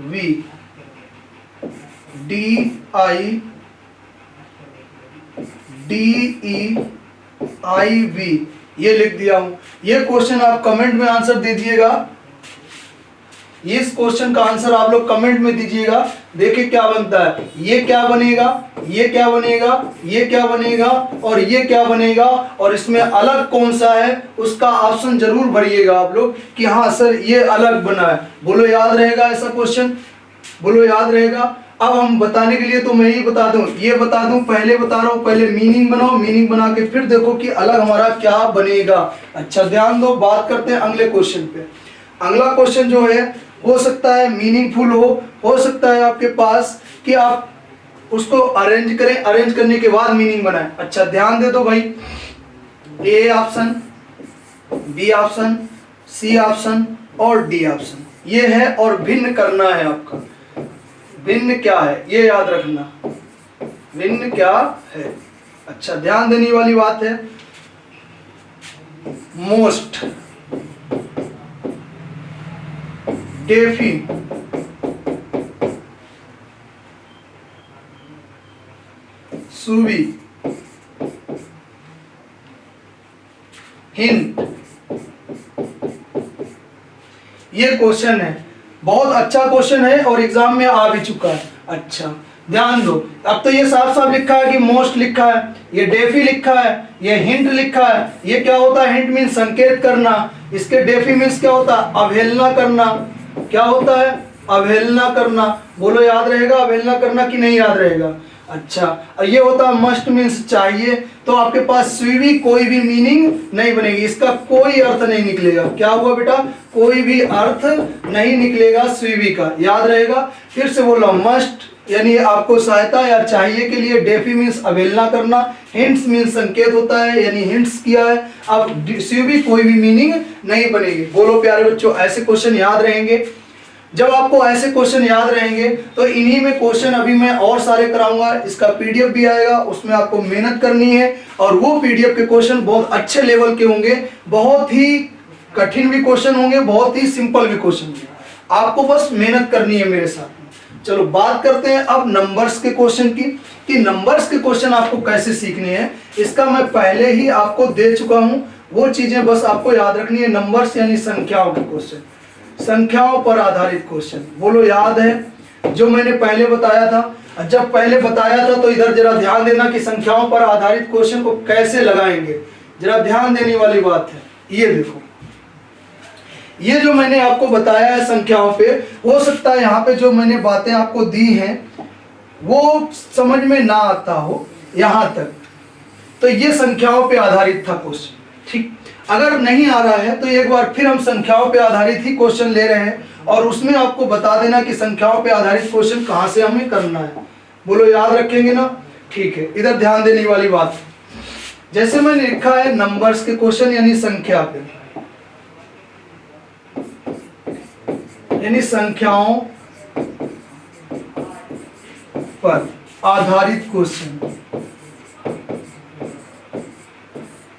V D I D E I V, ये लिख दिया हूं। ये क्वेश्चन आप कमेंट में आंसर दे दिएगा, इस क्वेश्चन का आंसर आप लोग कमेंट में दीजिएगा। देखिए क्या बनता है, ये क्या बनेगा, ये क्या बनेगा, ये क्या बनेगा और ये क्या बनेगा, और इसमें अलग कौन सा है उसका ऑप्शन जरूर भरिएगा आप लोग कि हाँ सर ये अलग बना है। बोलो याद रहेगा ऐसा क्वेश्चन, बोलो याद रहेगा। अब हम बताने के लिए तो मैं ही बता दूं, ये बता दूं, पहले बता रहा हूं, पहले मीनिंग बनाओ, मीनिंग बना के फिर देखो कि अलग हमारा क्या बनेगा। अच्छा ध्यान दो, बात करते हैं अगले क्वेश्चन पे। अगला क्वेश्चन जो है हो सकता है मीनिंगफुल हो सकता है आपके पास कि आप उसको अरेंज करें, अरेंज करने के बाद मीनिंग बनाएं। अच्छा ध्यान दे दो भाई, A option, B option, C option और डी ऑप्शन ये है, और भिन्न करना है आपका। भिन्न क्या है ये याद रखना, भिन्न क्या है। अच्छा ध्यान देने वाली बात है, मोस्ट, डेफी, सुवी, हिंट, ये क्वेश्चन है, बहुत अच्छा क्वेश्चन है और एग्जाम में आ भी चुका है। अच्छा ध्यान दो, अब तो ये साफ साफ लिखा है कि मोस्ट लिखा है, ये डेफी लिखा है, ये हिंट लिखा है। ये क्या होता है, हिंट मीन्स संकेत करना, इसके डेफी मीन्स क्या होता है, अवहेलना करना। क्या होता है, अवहेलना करना। बोलो याद रहेगा अवहेलना करना कि नहीं याद रहेगा। अच्छा ये होता है मस्ट मीन्स चाहिए, तो आपके पास स्वीवी कोई भी मीनिंग नहीं बनेगी, इसका कोई अर्थ नहीं निकलेगा। क्या हुआ बेटा, कोई भी अर्थ नहीं निकलेगा स्वीवी का, याद रहेगा। फिर से बोल रहा हूं, मस्ट यानी आपको सहायता या चाहिए के लिए, डेफी मीन्स अवहेलना करना, हिंट्स मीन्स संकेत होता है यानी हिंट्स किया है। अब स्वीवी कोई भी मीनिंग नहीं बनेगी। बोलो प्यारे बच्चों, ऐसे क्वेश्चन याद रहेंगे। जब आपको ऐसे क्वेश्चन याद रहेंगे तो इन्हीं में क्वेश्चन अभी मैं और सारे कराऊंगा, इसका पीडीएफ भी आएगा, उसमें आपको मेहनत करनी है और वो पीडीएफ के क्वेश्चन बहुत अच्छे लेवल के होंगे, बहुत ही कठिन भी क्वेश्चन होंगे, बहुत ही सिंपल भी क्वेश्चन होंगे। आपको बस मेहनत करनी है मेरे साथ में। चलो बात करते हैं अब नंबर्स के क्वेश्चन की, कि नंबर्स के क्वेश्चन आपको कैसे सीखने हैं। इसका मैं पहले ही आपको दे चुका हूं, वो चीजें बस आपको याद रखनी है। नंबर्स यानी संख्याओं के क्वेश्चन, संख्याओं पर आधारित क्वेश्चन। बोलो याद है जो मैंने पहले बताया था। जब पहले बताया था तो इधर जरा ध्यान देना कि संख्याओं पर आधारित क्वेश्चन को कैसे लगाएंगे, जरा ध्यान देने वाली बात है। ये देखो, ये जो मैंने आपको बताया है संख्याओं पे, हो सकता है यहाँ पे जो मैंने बातें आपको दी हैं वो समझ में ना आता हो यहां तक, तो ये संख्याओं पे आधारित था क्वेश्चन। ठीक, अगर नहीं आ रहा है तो एक बार फिर हम संख्याओं पे आधारित ही क्वेश्चन ले रहे हैं और उसमें आपको बता देना कि संख्याओं पे आधारित क्वेश्चन कहां से हमें करना है। बोलो याद रखेंगे ना। ठीक है, इधर ध्यान देने वाली बात है, जैसे मैंने लिखा है नंबर्स के क्वेश्चन यानी संख्या पे, यानी संख्याओं पर आधारित क्वेश्चन,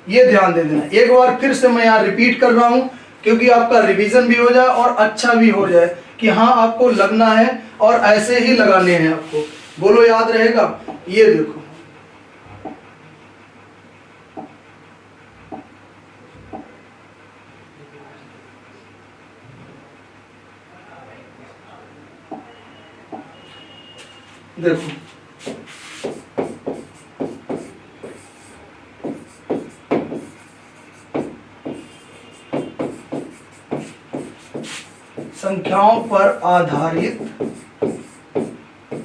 ये ध्यान दे देना। एक बार फिर से मैं यहाँ रिपीट कर रहा हूं क्योंकि आपका रिवीजन भी हो जाए और अच्छा भी हो जाए कि हाँ आपको लगना है और ऐसे ही लगाने हैं आपको। बोलो याद रहेगा। ये देखो, देखो संख्याओं पर आधारित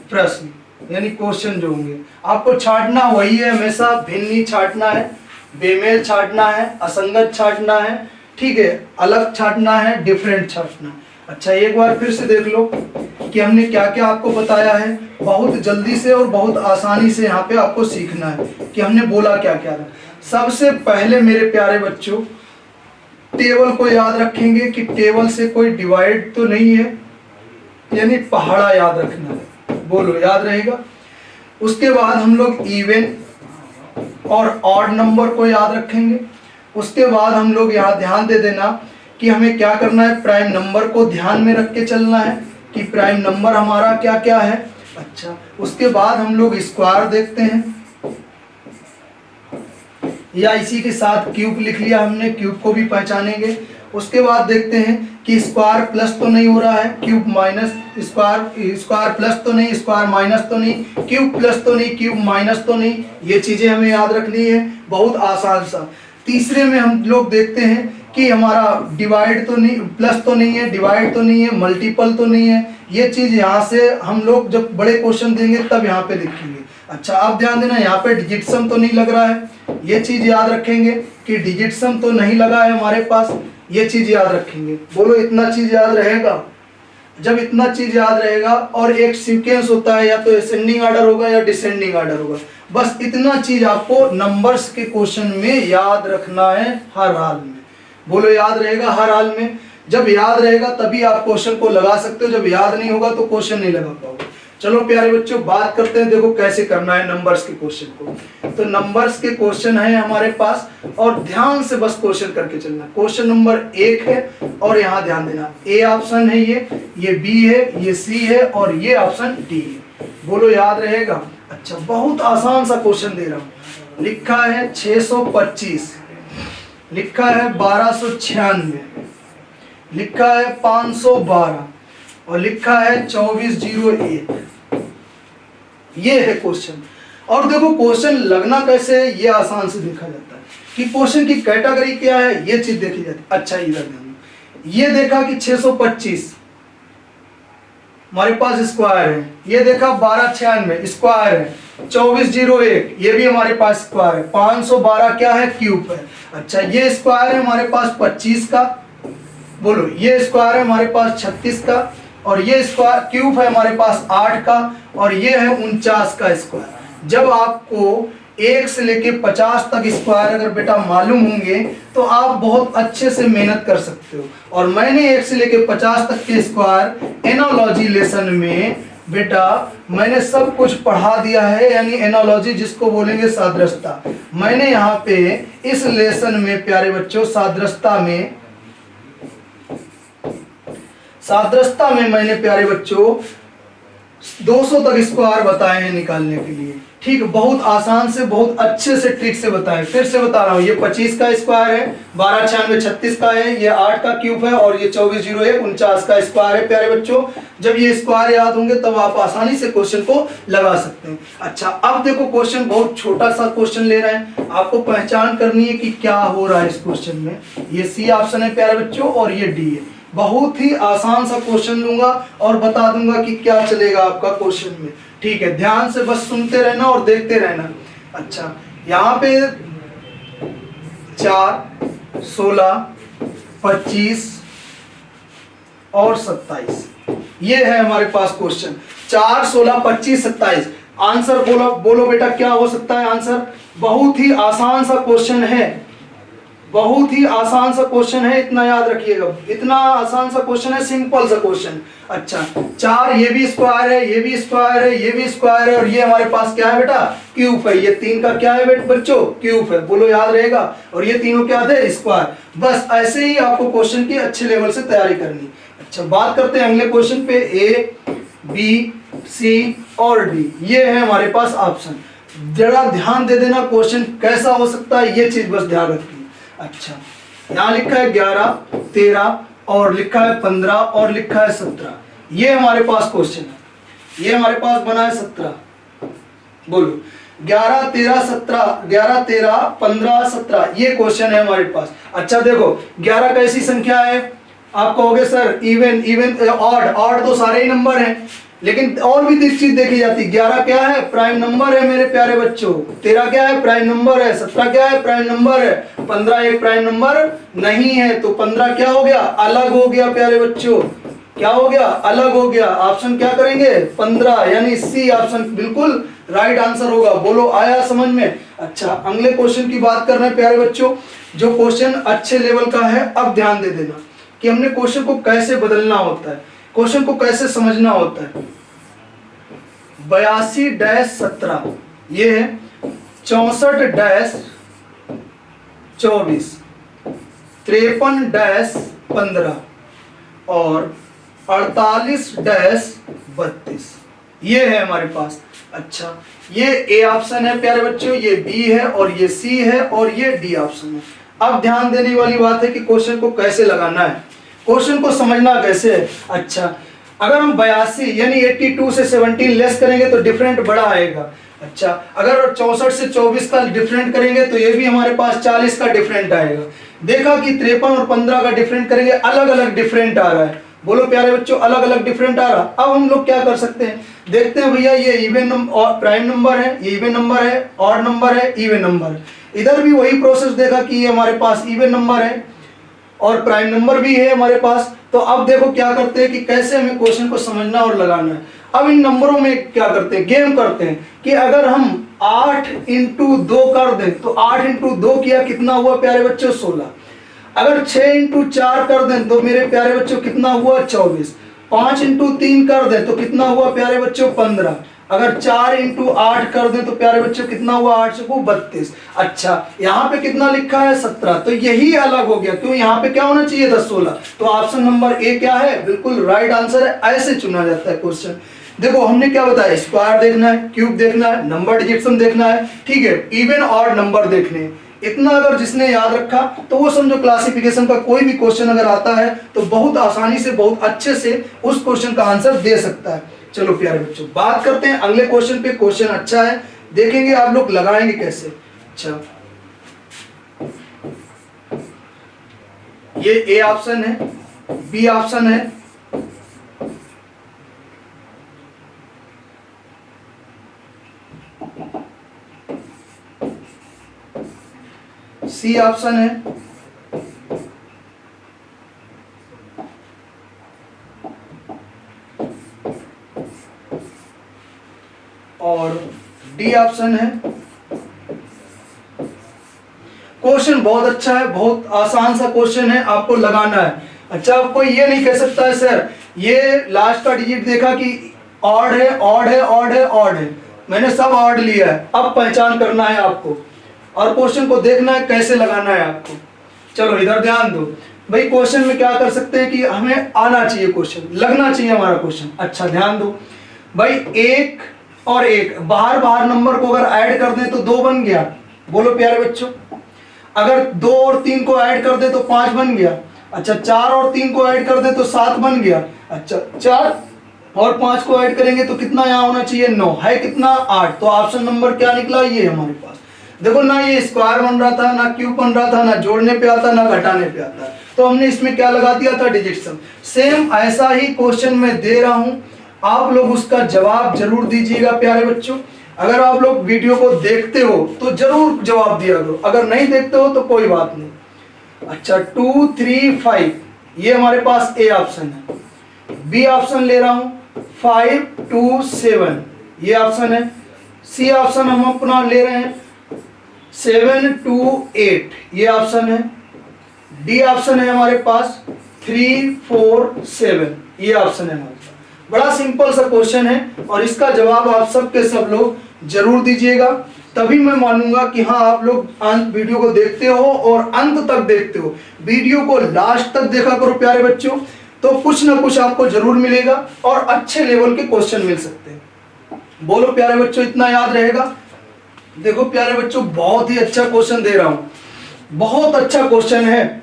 प्रश्न यानी क्वेश्चन जो होंगे आपको छांटना वही है, हमेशा भिन्न ही छांटना है, बेमेल छांटना है, असंगत छांटना है, ठीक है, अलग छांटना है, डिफरेंट छांटना है। अच्छा एक बार फिर से देख लो, कि हमने क्या क्या आपको बताया है। बहुत जल्दी से और बहुत आसानी से यहाँ पे आपको सीखना है कि हमने बोला क्या क्या था। सबसे पहले मेरे प्यारे बच्चों टेबल को याद रखेंगे कि टेबल से कोई डिवाइड तो नहीं है, यानी पहाड़ा याद रखना है। बोलो याद रहेगा। उसके बाद हम लोग इवन और ऑड नंबर को याद रखेंगे। उसके बाद हम लोग यहाँ ध्यान दे देना कि हमें क्या करना है, प्राइम नंबर को ध्यान में रख के चलना है कि प्राइम नंबर हमारा क्या क्या है। अच्छा, उसके बाद हम लोग स्क्वायर देखते हैं, या इसी के साथ क्यूब लिख लिया हमने, क्यूब को भी पहचानेंगे। उसके बाद देखते हैं कि स्क्वायर प्लस तो नहीं हो रहा है, cube minus square, square plus तो नहीं, स्क्वायर माइनस तो नहीं, क्यूब प्लस तो नहीं, क्यूब माइनस तो नहीं। ये चीजें हमें याद रखनी है, बहुत आसान सा। तीसरे में हम लोग देखते हैं कि हमारा डिवाइड तो नहीं, प्लस तो नहीं है, डिवाइड तो नहीं है, मल्टीपल तो नहीं है। ये चीज यहाँ से हम लोग जब बड़े क्वेश्चन देंगे तब यहाँ पे लिखेंगे। अच्छा, आप ध्यान देना यहाँ पे डिजिट सम तो नहीं लग रहा है, ये चीज याद रखेंगे कि डिजिट सम तो नहीं लगा है हमारे पास, ये चीज याद रखेंगे। बोलो इतना चीज याद रहेगा। जब इतना चीज याद रहेगा और एक सीक्वेंस होता है, या तो असेंडिंग ऑर्डर होगा या डिसेंडिंग ऑर्डर होगा, बस इतना चीज आपको नंबर्स के क्वेश्चन में याद रखना है हर हाल में। बोलो याद रहेगा हर हाल में। जब याद रहेगा तभी आप क्वेश्चन को लगा सकते हो, जब याद नहीं होगा तो क्वेश्चन नहीं लगा पाओगे। चलो प्यारे बच्चों बात करते हैं, देखो कैसे करना है नंबर्स के क्वेश्चन को। तो नंबर्स के क्वेश्चन है हमारे पास, और ध्यान से बस क्वेश्चन करके चलना। क्वेश्चन नंबर 1 है और यहाँ ध्यान देना, ए ऑप्शन है, ये बी है, ये सी है और ये ऑप्शन डी है। बोलो याद रहेगा। अच्छा, बहुत आसान सा क्वेश्चन दे रहा हूँ। लिखा है 625, लिखा है 1296, लिखा है 512 और लिखा है 2401। ये है क्वेश्चन। और देखो क्वेश्चन लगना कैसे है, ये आसान से देखा जाता है कि क्वेश्चन की कैटेगरी क्या है, ये चीज देखी जाती है। अच्छा, इधर ध्यान, ये देखा कि 625 हमारे पास स्क्वायर है, ये देखा 1296 स्क्वायर है, 2401 ये भी हमारे पास स्क्वायर है, 512 क्या है, क्यूब है। अच्छा, ये स्क्वायर है हमारे पास 25 का, बोलो ये स्क्वायर है हमारे पास 36 का, और ये स्क्वायर क्यूब है हमारे पास 8 का, और ये है 49 का स्क्वायर। जब आपको 1 से लेके 50 तक स्क्वायर अगर बेटा मालूम होंगे तो आप बहुत अच्छे से मेहनत कर सकते हो। और मैंने 1 से लेके 50 तक के स्क्वायर एनालॉजी लेसन में बेटा मैंने सब कुछ पढ़ा दिया है, यानी एनालॉजी जिसको बोलेंगे सादृश्यता। मैंने यहाँ पे इस लेसन में प्यारे बच्चों सादृश्यता में मैंने प्यारे बच्चों 200 तक स्क्वायर बताए हैं निकालने के लिए। ठीक, बहुत आसान से बहुत अच्छे से ट्रिक से बताएं। फिर से बता रहा हूँ, ये 25 का स्क्वायर है, 1296 36 का है, ये 8 का क्यूब है और ये 2401 49 का स्क्वायर है। प्यारे बच्चों जब ये स्क्वायर याद होंगे तब आप आसानी से क्वेश्चन को लगा सकते हैं। अच्छा, अब देखो क्वेश्चन बहुत छोटा सा क्वेश्चन ले रहे हैं, आपको पहचान करनी है कि क्या हो रहा है इस क्वेश्चन में। ये सी ऑप्शन है प्यारे बच्चों और ये डी है। बहुत ही आसान सा क्वेश्चन लूंगा और बता दूंगा कि क्या चलेगा आपका क्वेश्चन में। ठीक है, ध्यान से बस सुनते रहना और देखते रहना। अच्छा, यहाँ पे 4, 16, 25 और 27 ये है हमारे पास क्वेश्चन। 4, 16, 25, 27 आंसर बोलो बेटा क्या हो सकता है आंसर। बहुत ही आसान सा क्वेश्चन है, बहुत ही आसान सा क्वेश्चन है, इतना याद रखिएगा। इतना आसान सा क्वेश्चन है, सिंपल सा क्वेश्चन। अच्छा, 4 ये भी स्क्वायर है, ये भी स्क्वायर है, ये भी स्क्वायर है और ये हमारे पास क्या है बेटा, क्यूब है। ये 3 का क्या है बेटा बच्चों, क्यूब है। बोलो याद रहेगा। और ये तीनों क्या थे, स्क्वायर। बस ऐसे ही आपको क्वेश्चन की अच्छे लेवल से तैयारी करनी। अच्छा, बात करते हैं अगले क्वेश्चन पे। ए, बी, सी और डी ये है हमारे पास ऑप्शन। जरा ध्यान दे देना क्वेश्चन कैसा हो सकता है, ये चीज बस ध्यान रखिए। अच्छा, यहाँ लिखा है 11, 13 और लिखा है 15 और लिखा है 17। ये हमारे पास क्वेश्चन है, ये हमारे पास बना है 17। बोलो 11, 13, 17, 11, 13, 15, 17 ये क्वेश्चन है हमारे पास। अच्छा देखो 11 कैसी संख्या है, आप कहोगे सर इवन ऑड तो सारे ही नंबर हैं, लेकिन और भी चीज देखी जाती है। 11 क्या है, प्राइम नंबर है मेरे प्यारे बच्चों। 13 क्या है, प्राइम नंबर है। 17 क्या है, प्राइम नंबर है। 15 एक प्राइम नंबर नहीं है, तो 15 क्या हो गया, अलग हो गया प्यारे बच्चों। क्या हो गया, अलग हो गया। ऑप्शन क्या करेंगे 15, यानी सी ऑप्शन बिल्कुल राइट आंसर होगा। बोलो आया समझ में। अच्छा अगले क्वेश्चन की बात कर रहे हैं प्यारे बच्चों, जो क्वेश्चन अच्छे लेवल का है। अब ध्यान दे देना कि हमने क्वेश्चन को कैसे बदलना होता है, क्वेश्चन को कैसे समझना होता है। 82-17 ये है, 64-24, 53-15 और 48-32 ये है हमारे पास। अच्छा ये ए ऑप्शन है प्यारे बच्चों, ये बी है और ये सी है और ये डी ऑप्शन है। अब ध्यान देने वाली बात है कि क्वेश्चन को कैसे लगाना है, क्वेश्चन को समझना कैसे है। अच्छा अगर हम 82 यानी 82 से 17 लेस करेंगे तो डिफरेंट बड़ा आएगा। अच्छा अगर 64 से 24 का डिफरेंट करेंगे तो ये भी हमारे पास 40 का डिफरेंट आएगा। देखा कि 53 और 15 का डिफरेंट करेंगे, अलग अलग डिफरेंट आ रहा है। बोलो प्यारे बच्चों अलग अलग डिफरेंट आ रहा। अब हम लोग क्या कर सकते हैं, देखते हैं भैया ये इवन और प्राइम नंबर है, ये इवन नंबर है, ऑड नंबर है, इवन नंबर है। इधर भी वही प्रोसेस देखा कि ये हमारे पास इवन नंबर है और प्राइम नंबर भी है हमारे पास। तो अब देखो क्या करते हैं कि कैसे हमें क्वेश्चन को समझना और लगाना है। अब इन नंबरों में क्या करते हैं, गेम करते हैं कि अगर हम 8 इंटू 2 कर दें तो 8 इंटू 2 किया कितना हुआ प्यारे बच्चों 16। अगर 6 इंटू 4 कर दें तो मेरे प्यारे बच्चों कितना हुआ 24। 5 इंटू 3 कर दें तो कितना हुआ प्यारे बच्चों 15। अगर 4 इंटू 8 कर दें तो प्यारे बच्चों कितना हुआ 8 से 32। अच्छा यहाँ पे कितना लिखा है 17, तो यही अलग हो गया। क्यों, यहाँ पे क्या होना चाहिए था 16। तो ऑप्शन नंबर ए क्या है, बिल्कुल राइट आंसर है। ऐसे चुना जाता है क्वेश्चन। देखो हमने क्या बताया, स्क्वायर देखना है, क्यूब देखना है, नंबर डिजिट्स देखना है, ठीक है, इवन और नंबर देखने हैं। इतना अगर जिसने याद रखा तो वो समझो क्लासिफिकेशन का कोई भी क्वेश्चन अगर आता है तो बहुत आसानी से बहुत अच्छे से उस क्वेश्चन का आंसर दे सकता है। चलो प्यारे बच्चों बात करते हैं अगले क्वेश्चन पे। क्वेश्चन अच्छा है, देखेंगे आप लोग लगाएंगे कैसे। अच्छा ये ए ऑप्शन है, बी ऑप्शन है, सी ऑप्शन है, और डी ऑप्शन है। क्वेश्चन बहुत अच्छा है, बहुत आसान सा क्वेश्चन है, आपको लगाना है। अच्छा अब कोई ये नहीं कह सकता है सर ये लास्ट का डिजिट देखा कि ऑड है, ऑड है, ऑड है, ऑड है, मैंने सब ऑड लिया है। अब पहचान करना है आपको और क्वेश्चन को देखना है कैसे लगाना है आपको। चलो इधर ध्यान दो भाई, क्वेश्चन में क्या कर सकते हैं कि हमें आना चाहिए क्वेश्चन, लगना चाहिए हमारा क्वेश्चन। अच्छा ध्यान दो भाई, एक और एक बाहर बाहर नंबर को अगर ऐड कर दें तो 2 बन गया। बोलो प्यारे बच्चों, अगर 2 और 3 को ऐड कर दे तो 5 बन गया। अच्छा 4 और 3 को ऐड कर दे तो 7 बन गया। अच्छा 4 और 5 को ऐड करेंगे तो कितना यहाँ होना चाहिए 9 है, कितना 8। तो ऑप्शन नंबर क्या निकला, ये हमारे पास। देखो ना ये स्क्वायर बन रहा था, ना क्यूब बन रहा था, ना जोड़ने पे आता ना घटाने पे आता, तो हमने इसमें क्या लगा दिया था डिजिट सम। सेम ऐसा ही क्वेश्चन मैं दे रहा हूं, आप लोग उसका जवाब जरूर दीजिएगा प्यारे बच्चों। अगर आप लोग वीडियो को देखते हो तो जरूर जवाब दिया करो, अगर नहीं देखते हो तो कोई बात नहीं। अच्छा 2 3 5 ये हमारे पास ए ऑप्शन है। बी ऑप्शन ले रहा हूं 5 2 7 ये ऑप्शन है। सी ऑप्शन हम अपना ले रहे हैं 7 2 8 ये ऑप्शन है। डी ऑप्शन है हमारे पास 3 4 7 ये ऑप्शन है हमारे पास। बड़ा सिंपल सा क्वेश्चन है और इसका जवाब आप सब के सब लोग जरूर दीजिएगा, तभी मैं मानूंगा कि हाँ आप लोग वीडियो को देखते हो और अंत तक देखते हो। वीडियो को लास्ट तक देखा करो प्यारे बच्चों, तो कुछ ना कुछ आपको जरूर मिलेगा और अच्छे लेवल के क्वेश्चन मिल सकते हैं। बोलो प्यारे बच्चों इतना याद रहेगा। देखो प्यारे बच्चों बहुत ही अच्छा क्वेश्चन दे रहा हूं, बहुत अच्छा क्वेश्चन है।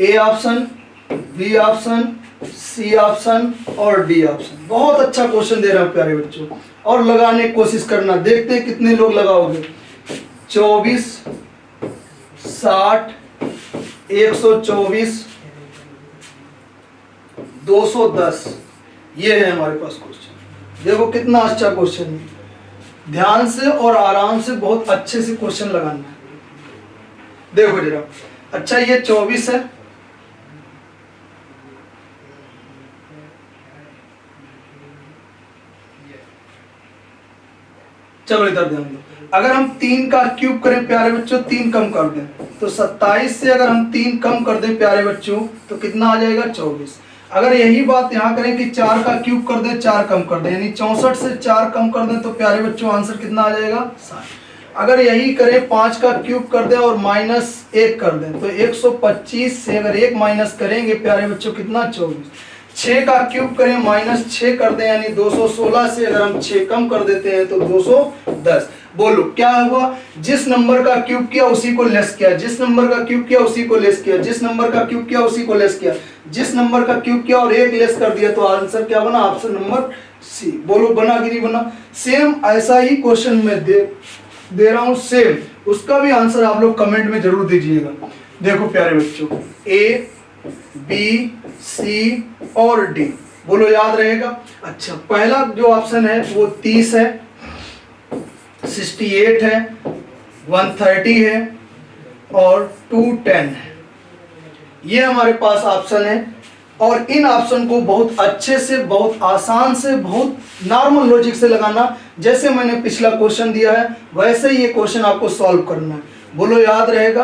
A option, B option, C option और डी ऑप्शन, बहुत अच्छा क्वेश्चन दे रहा हूं प्यारे बच्चों, और लगाने की कोशिश करना। देखते हैं कितने लोग लगाओगे। 24 60 124 210 ये है हमारे पास क्वेश्चन। देखो कितना अच्छा क्वेश्चन है, ध्यान से और आराम से बहुत अच्छे से क्वेश्चन लगाना है। देखो जरा, अच्छा ये 24 है, चलो इधर ध्यान दो, अगर हम 3 का क्यूब करें प्यारे बच्चों, 3 कम कर दें तो 27 से अगर हम 3 कम कर दें प्यारे बच्चों तो कितना आ जाएगा 24। अगर यही बात यहाँ करें कि 4 का क्यूब कर दें 4 कम कर दें, यानी 64 से 4 कम कर दें तो प्यारे बच्चों आंसर कितना आ जाएगा 60। अगर यही करें 5 का क्यूब कर दें और -1 कर दें तो 125 से अगर 1 माइनस करेंगे प्यारे बच्चों कितना 24। 6 का क्यूब करें -6 कर दें यानी 216 से अगर हम 6 कम कर देते हैं तो 210। बोलो क्या हुआ, जिस नंबर का क्यूब किया उसी को लेस किया, जिस नंबर का क्यूब किया उसी को लेस किया, जिस नंबर का क्यूब किया उसी को लेस किया, जिस नंबर का क्यूब किया और 1 लेस कर दिया तो आंसर क्या बना, ऑप्शन नंबर सी। बोलो बना कि नहीं बना। सेम ऐसा ही क्वेश्चन में दे रहा हूं सेम, उसका भी आंसर आप लोग कमेंट में जरूर दीजिएगा। देखो प्यारे बच्चों, ए बी सी और डी, बोलो याद रहेगा। अच्छा पहला जो ऑप्शन है वो 30 है, 68 है, 130 है और 210 है, ये हमारे पास ऑप्शन है। और इन ऑप्शन को बहुत अच्छे से, बहुत आसान से, बहुत नॉर्मल लॉजिक से लगाना, जैसे मैंने पिछला क्वेश्चन दिया है वैसे ही ये क्वेश्चन आपको सॉल्व करना है। बोलो याद रहेगा,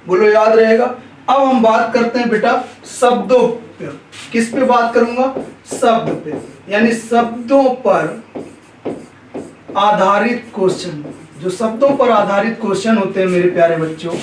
बोलो याद रहेगा। अब हम बात करते हैं बेटा शब्दों पे। किस पे बात करूंगा, शब्द पे, यानी शब्दों पर आधारित क्वेश्चन। जो शब्दों पर आधारित क्वेश्चन होते हैं मेरे प्यारे बच्चों,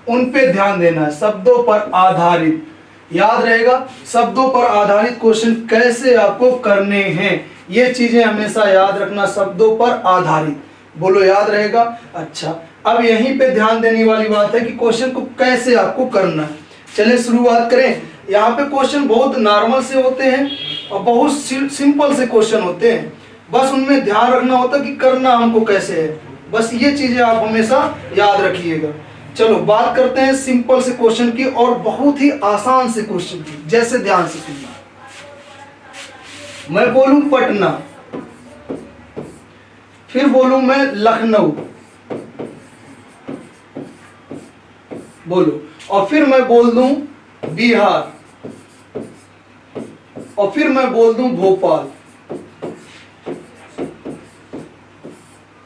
उन पे ध्यान देना है। शब्दों पर आधारित, याद रहेगा, शब्दों पर आधारित क्वेश्चन कैसे आपको करने हैं, ये चीजें हमेशा याद रखना, शब्दों पर आधारित। बोलो याद रहेगा। अच्छा अब यहीं पे ध्यान देने वाली बात है कि क्वेश्चन को कैसे आपको करना है। चलिए शुरुआत करें। यहाँ पे क्वेश्चन बहुत नॉर्मल से होते हैं और बहुत सिंपल से क्वेश्चन होते हैं, बस उनमें ध्यान रखना होता है कि करना हमको कैसे है, बस ये चीजें आप हमेशा याद रखिएगा। चलो बात करते हैं सिंपल से क्वेश्चन की और बहुत ही आसान से क्वेश्चन की। जैसे ध्यान से सुनना, मैं बोलूं पटना, फिर बोलूं मैं लखनऊ, बोलो, और फिर मैं बोल दूं बिहार, और फिर मैं बोल दूं भोपाल।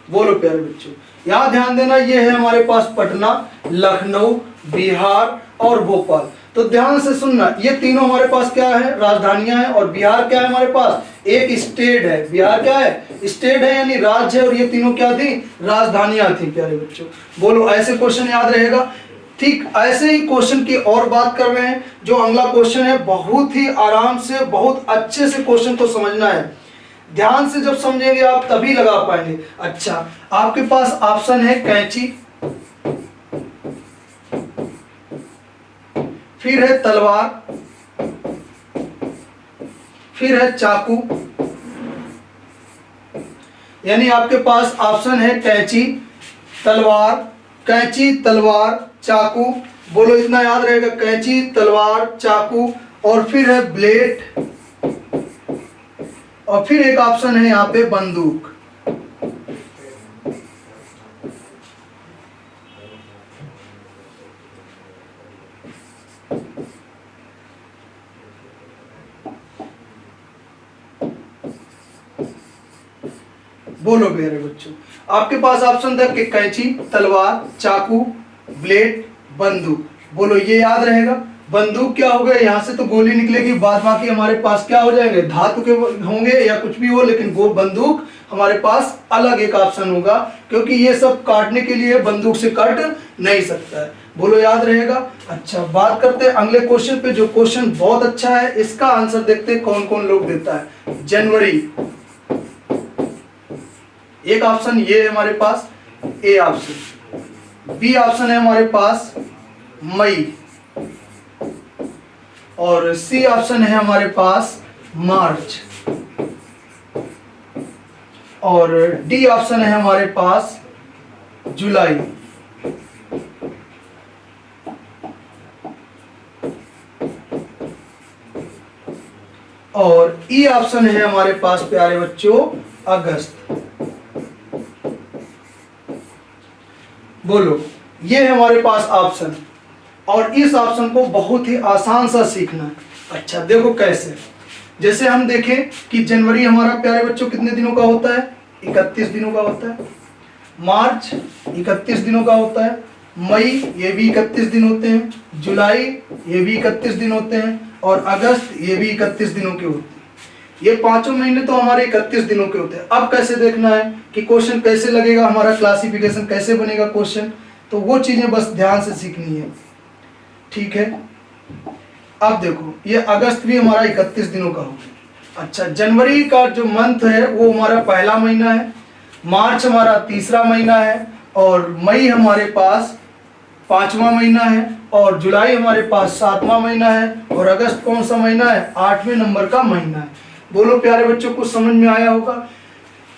बोलो प्यारे बच्चों, यहां ध्यान देना, ये है हमारे पास पटना, लखनऊ, बिहार और भोपाल। तो ध्यान से सुनना, ये तीनों हमारे पास क्या है, राजधानियां हैं, और बिहार क्या है हमारे पास, एक स्टेट है। बिहार क्या है, स्टेट है यानी राज्य है, और ये तीनों क्या थी, राजधानियां थी प्यारे बच्चों। बोलो ऐसे क्वेश्चन याद रहेगा। ठीक ऐसे ही क्वेश्चन की और बात कर रहे हैं। जो अगला क्वेश्चन है बहुत ही आराम से, बहुत अच्छे से क्वेश्चन को समझना है। ध्यान से जब समझेंगे आप तभी लगा पाएंगे। अच्छा आपके पास ऑप्शन है कैंची, फिर है तलवार, फिर है चाकू, यानी आपके पास ऑप्शन है कैंची, तलवार, चाकू। बोलो इतना याद रहेगा, कैंची, तलवार, चाकू, और फिर है ब्लेड, और फिर एक ऑप्शन है यहाँ पे बंदूक। बोलो मेरे बच्चों, आपके पास ऑप्शन था कि कैंची, तलवार, चाकू, ब्लेड, बंदूक। बोलो ये याद रहेगा। बंदूक क्या होगा, यहाँ से तो गोली निकलेगी, बाद बाकी हमारे पास क्या हो जाएंगे, धातु के होंगे या कुछ भी हो, लेकिन वो बंदूक हमारे पास अलग एक ऑप्शन होगा, क्योंकि ये सब काटने के लिए बंदूक से कट नहीं सकता है। बोलो याद रहेगा। अच्छा बात करते हैं अगले क्वेश्चन पे, जो क्वेश्चन बहुत अच्छा है, इसका आंसर देखते हैं कौन कौन लोग देता है। जनवरी, एक ऑप्शन ये है हमारे पास, ए ऑप्शन। बी ऑप्शन है हमारे पास मई, और सी ऑप्शन है हमारे पास मार्च, और डी ऑप्शन है हमारे पास जुलाई। और ई ऑप्शन है हमारे पास प्यारे बच्चों अगस्त। बोलो ये है हमारे पास ऑप्शन, और इस ऑप्शन को बहुत ही आसान सा सीखना है। अच्छा देखो कैसे, जैसे हम देखें कि जनवरी हमारा प्यारे बच्चों कितने दिनों का होता है, 31 दिनों का होता है। मार्च 31 दिनों का होता है, मई ये भी 31 दिन होते हैं, जुलाई ये भी 31 दिन होते हैं, और अगस्त ये भी 31 दिनों के होते हैं। ये पांचों महीने तो हमारे 31 दिनों के होते हैं। अब कैसे देखना है कि क्वेश्चन कैसे लगेगा, हमारा क्लासिफिकेशन कैसे बनेगा क्वेश्चन, तो वो चीजें बस ध्यान से सीखनी है, ठीक है। अब देखो ये अगस्त भी हमारा 31 दिनों का होगा। अच्छा, जनवरी का जो मंथ है वो हमारा पहला महीना है, मार्च हमारा तीसरा महीना है, और मई हमारे पास 5वां महीना है, और जुलाई हमारे पास 7वां महीना है, और अगस्त कौन सा महीना है, 8वें नंबर का महीना है। बोलो प्यारे बच्चों, कुछ समझ में आया होगा।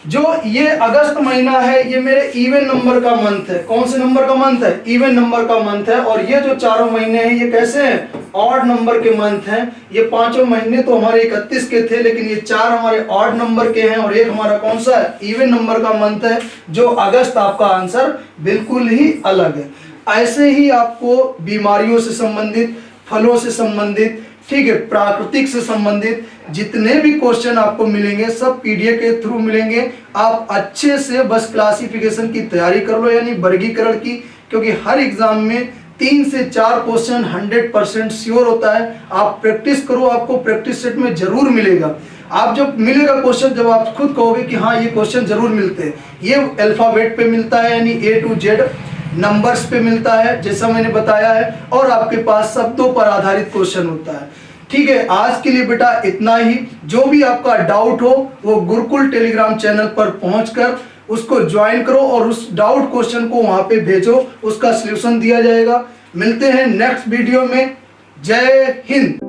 जो ये अगस्त महीना है ये मेरे इवन नंबर का मंथ है। कौन से नंबर का मंथ है, इवन नंबर का मंथ है। और ये जो चारों महीने हैं ये कैसे हैं, ऑड नंबर के मंथ हैं। ये पांचों महीने तो हमारे 31 के थे, लेकिन ये चार हमारे ऑड नंबर के हैं, और एक हमारा कौन सा है, इवन नंबर का मंथ है, जो अगस्त। आपका आंसर बिल्कुल ही अलग है। ऐसे ही आपको बीमारियों से संबंधित, फलों से संबंधित, ठीक है, प्राकृतिक से संबंधित जितने भी क्वेश्चन आपको मिलेंगे सब पीडीएफ के थ्रू मिलेंगे। आप अच्छे से बस क्लासिफिकेशन की तैयारी कर लो, यानी वर्गीकरण की, क्योंकि हर एग्जाम में 3 से 4 क्वेश्चन 100% श्योर होता है। आप प्रैक्टिस करो, आपको प्रैक्टिस सेट में जरूर मिलेगा। आप जब मिलेगा क्वेश्चन, जब आप खुद कहोगे कि हाँ ये क्वेश्चन जरूर मिलते हैं। ये अल्फाबेट पे मिलता है, यानी A to Z नंबर्स पे मिलता है, जैसा मैंने बताया है, और आपके पास शब्दों पर आधारित क्वेश्चन होता है। ठीक है, आज के लिए बेटा इतना ही। जो भी आपका डाउट हो वो गुरुकुल टेलीग्राम चैनल पर पहुंचकर उसको ज्वाइन करो, और उस डाउट क्वेश्चन को वहां पे भेजो, उसका सलूशन दिया जाएगा। मिलते हैं नेक्स्ट वीडियो में। जय हिंद।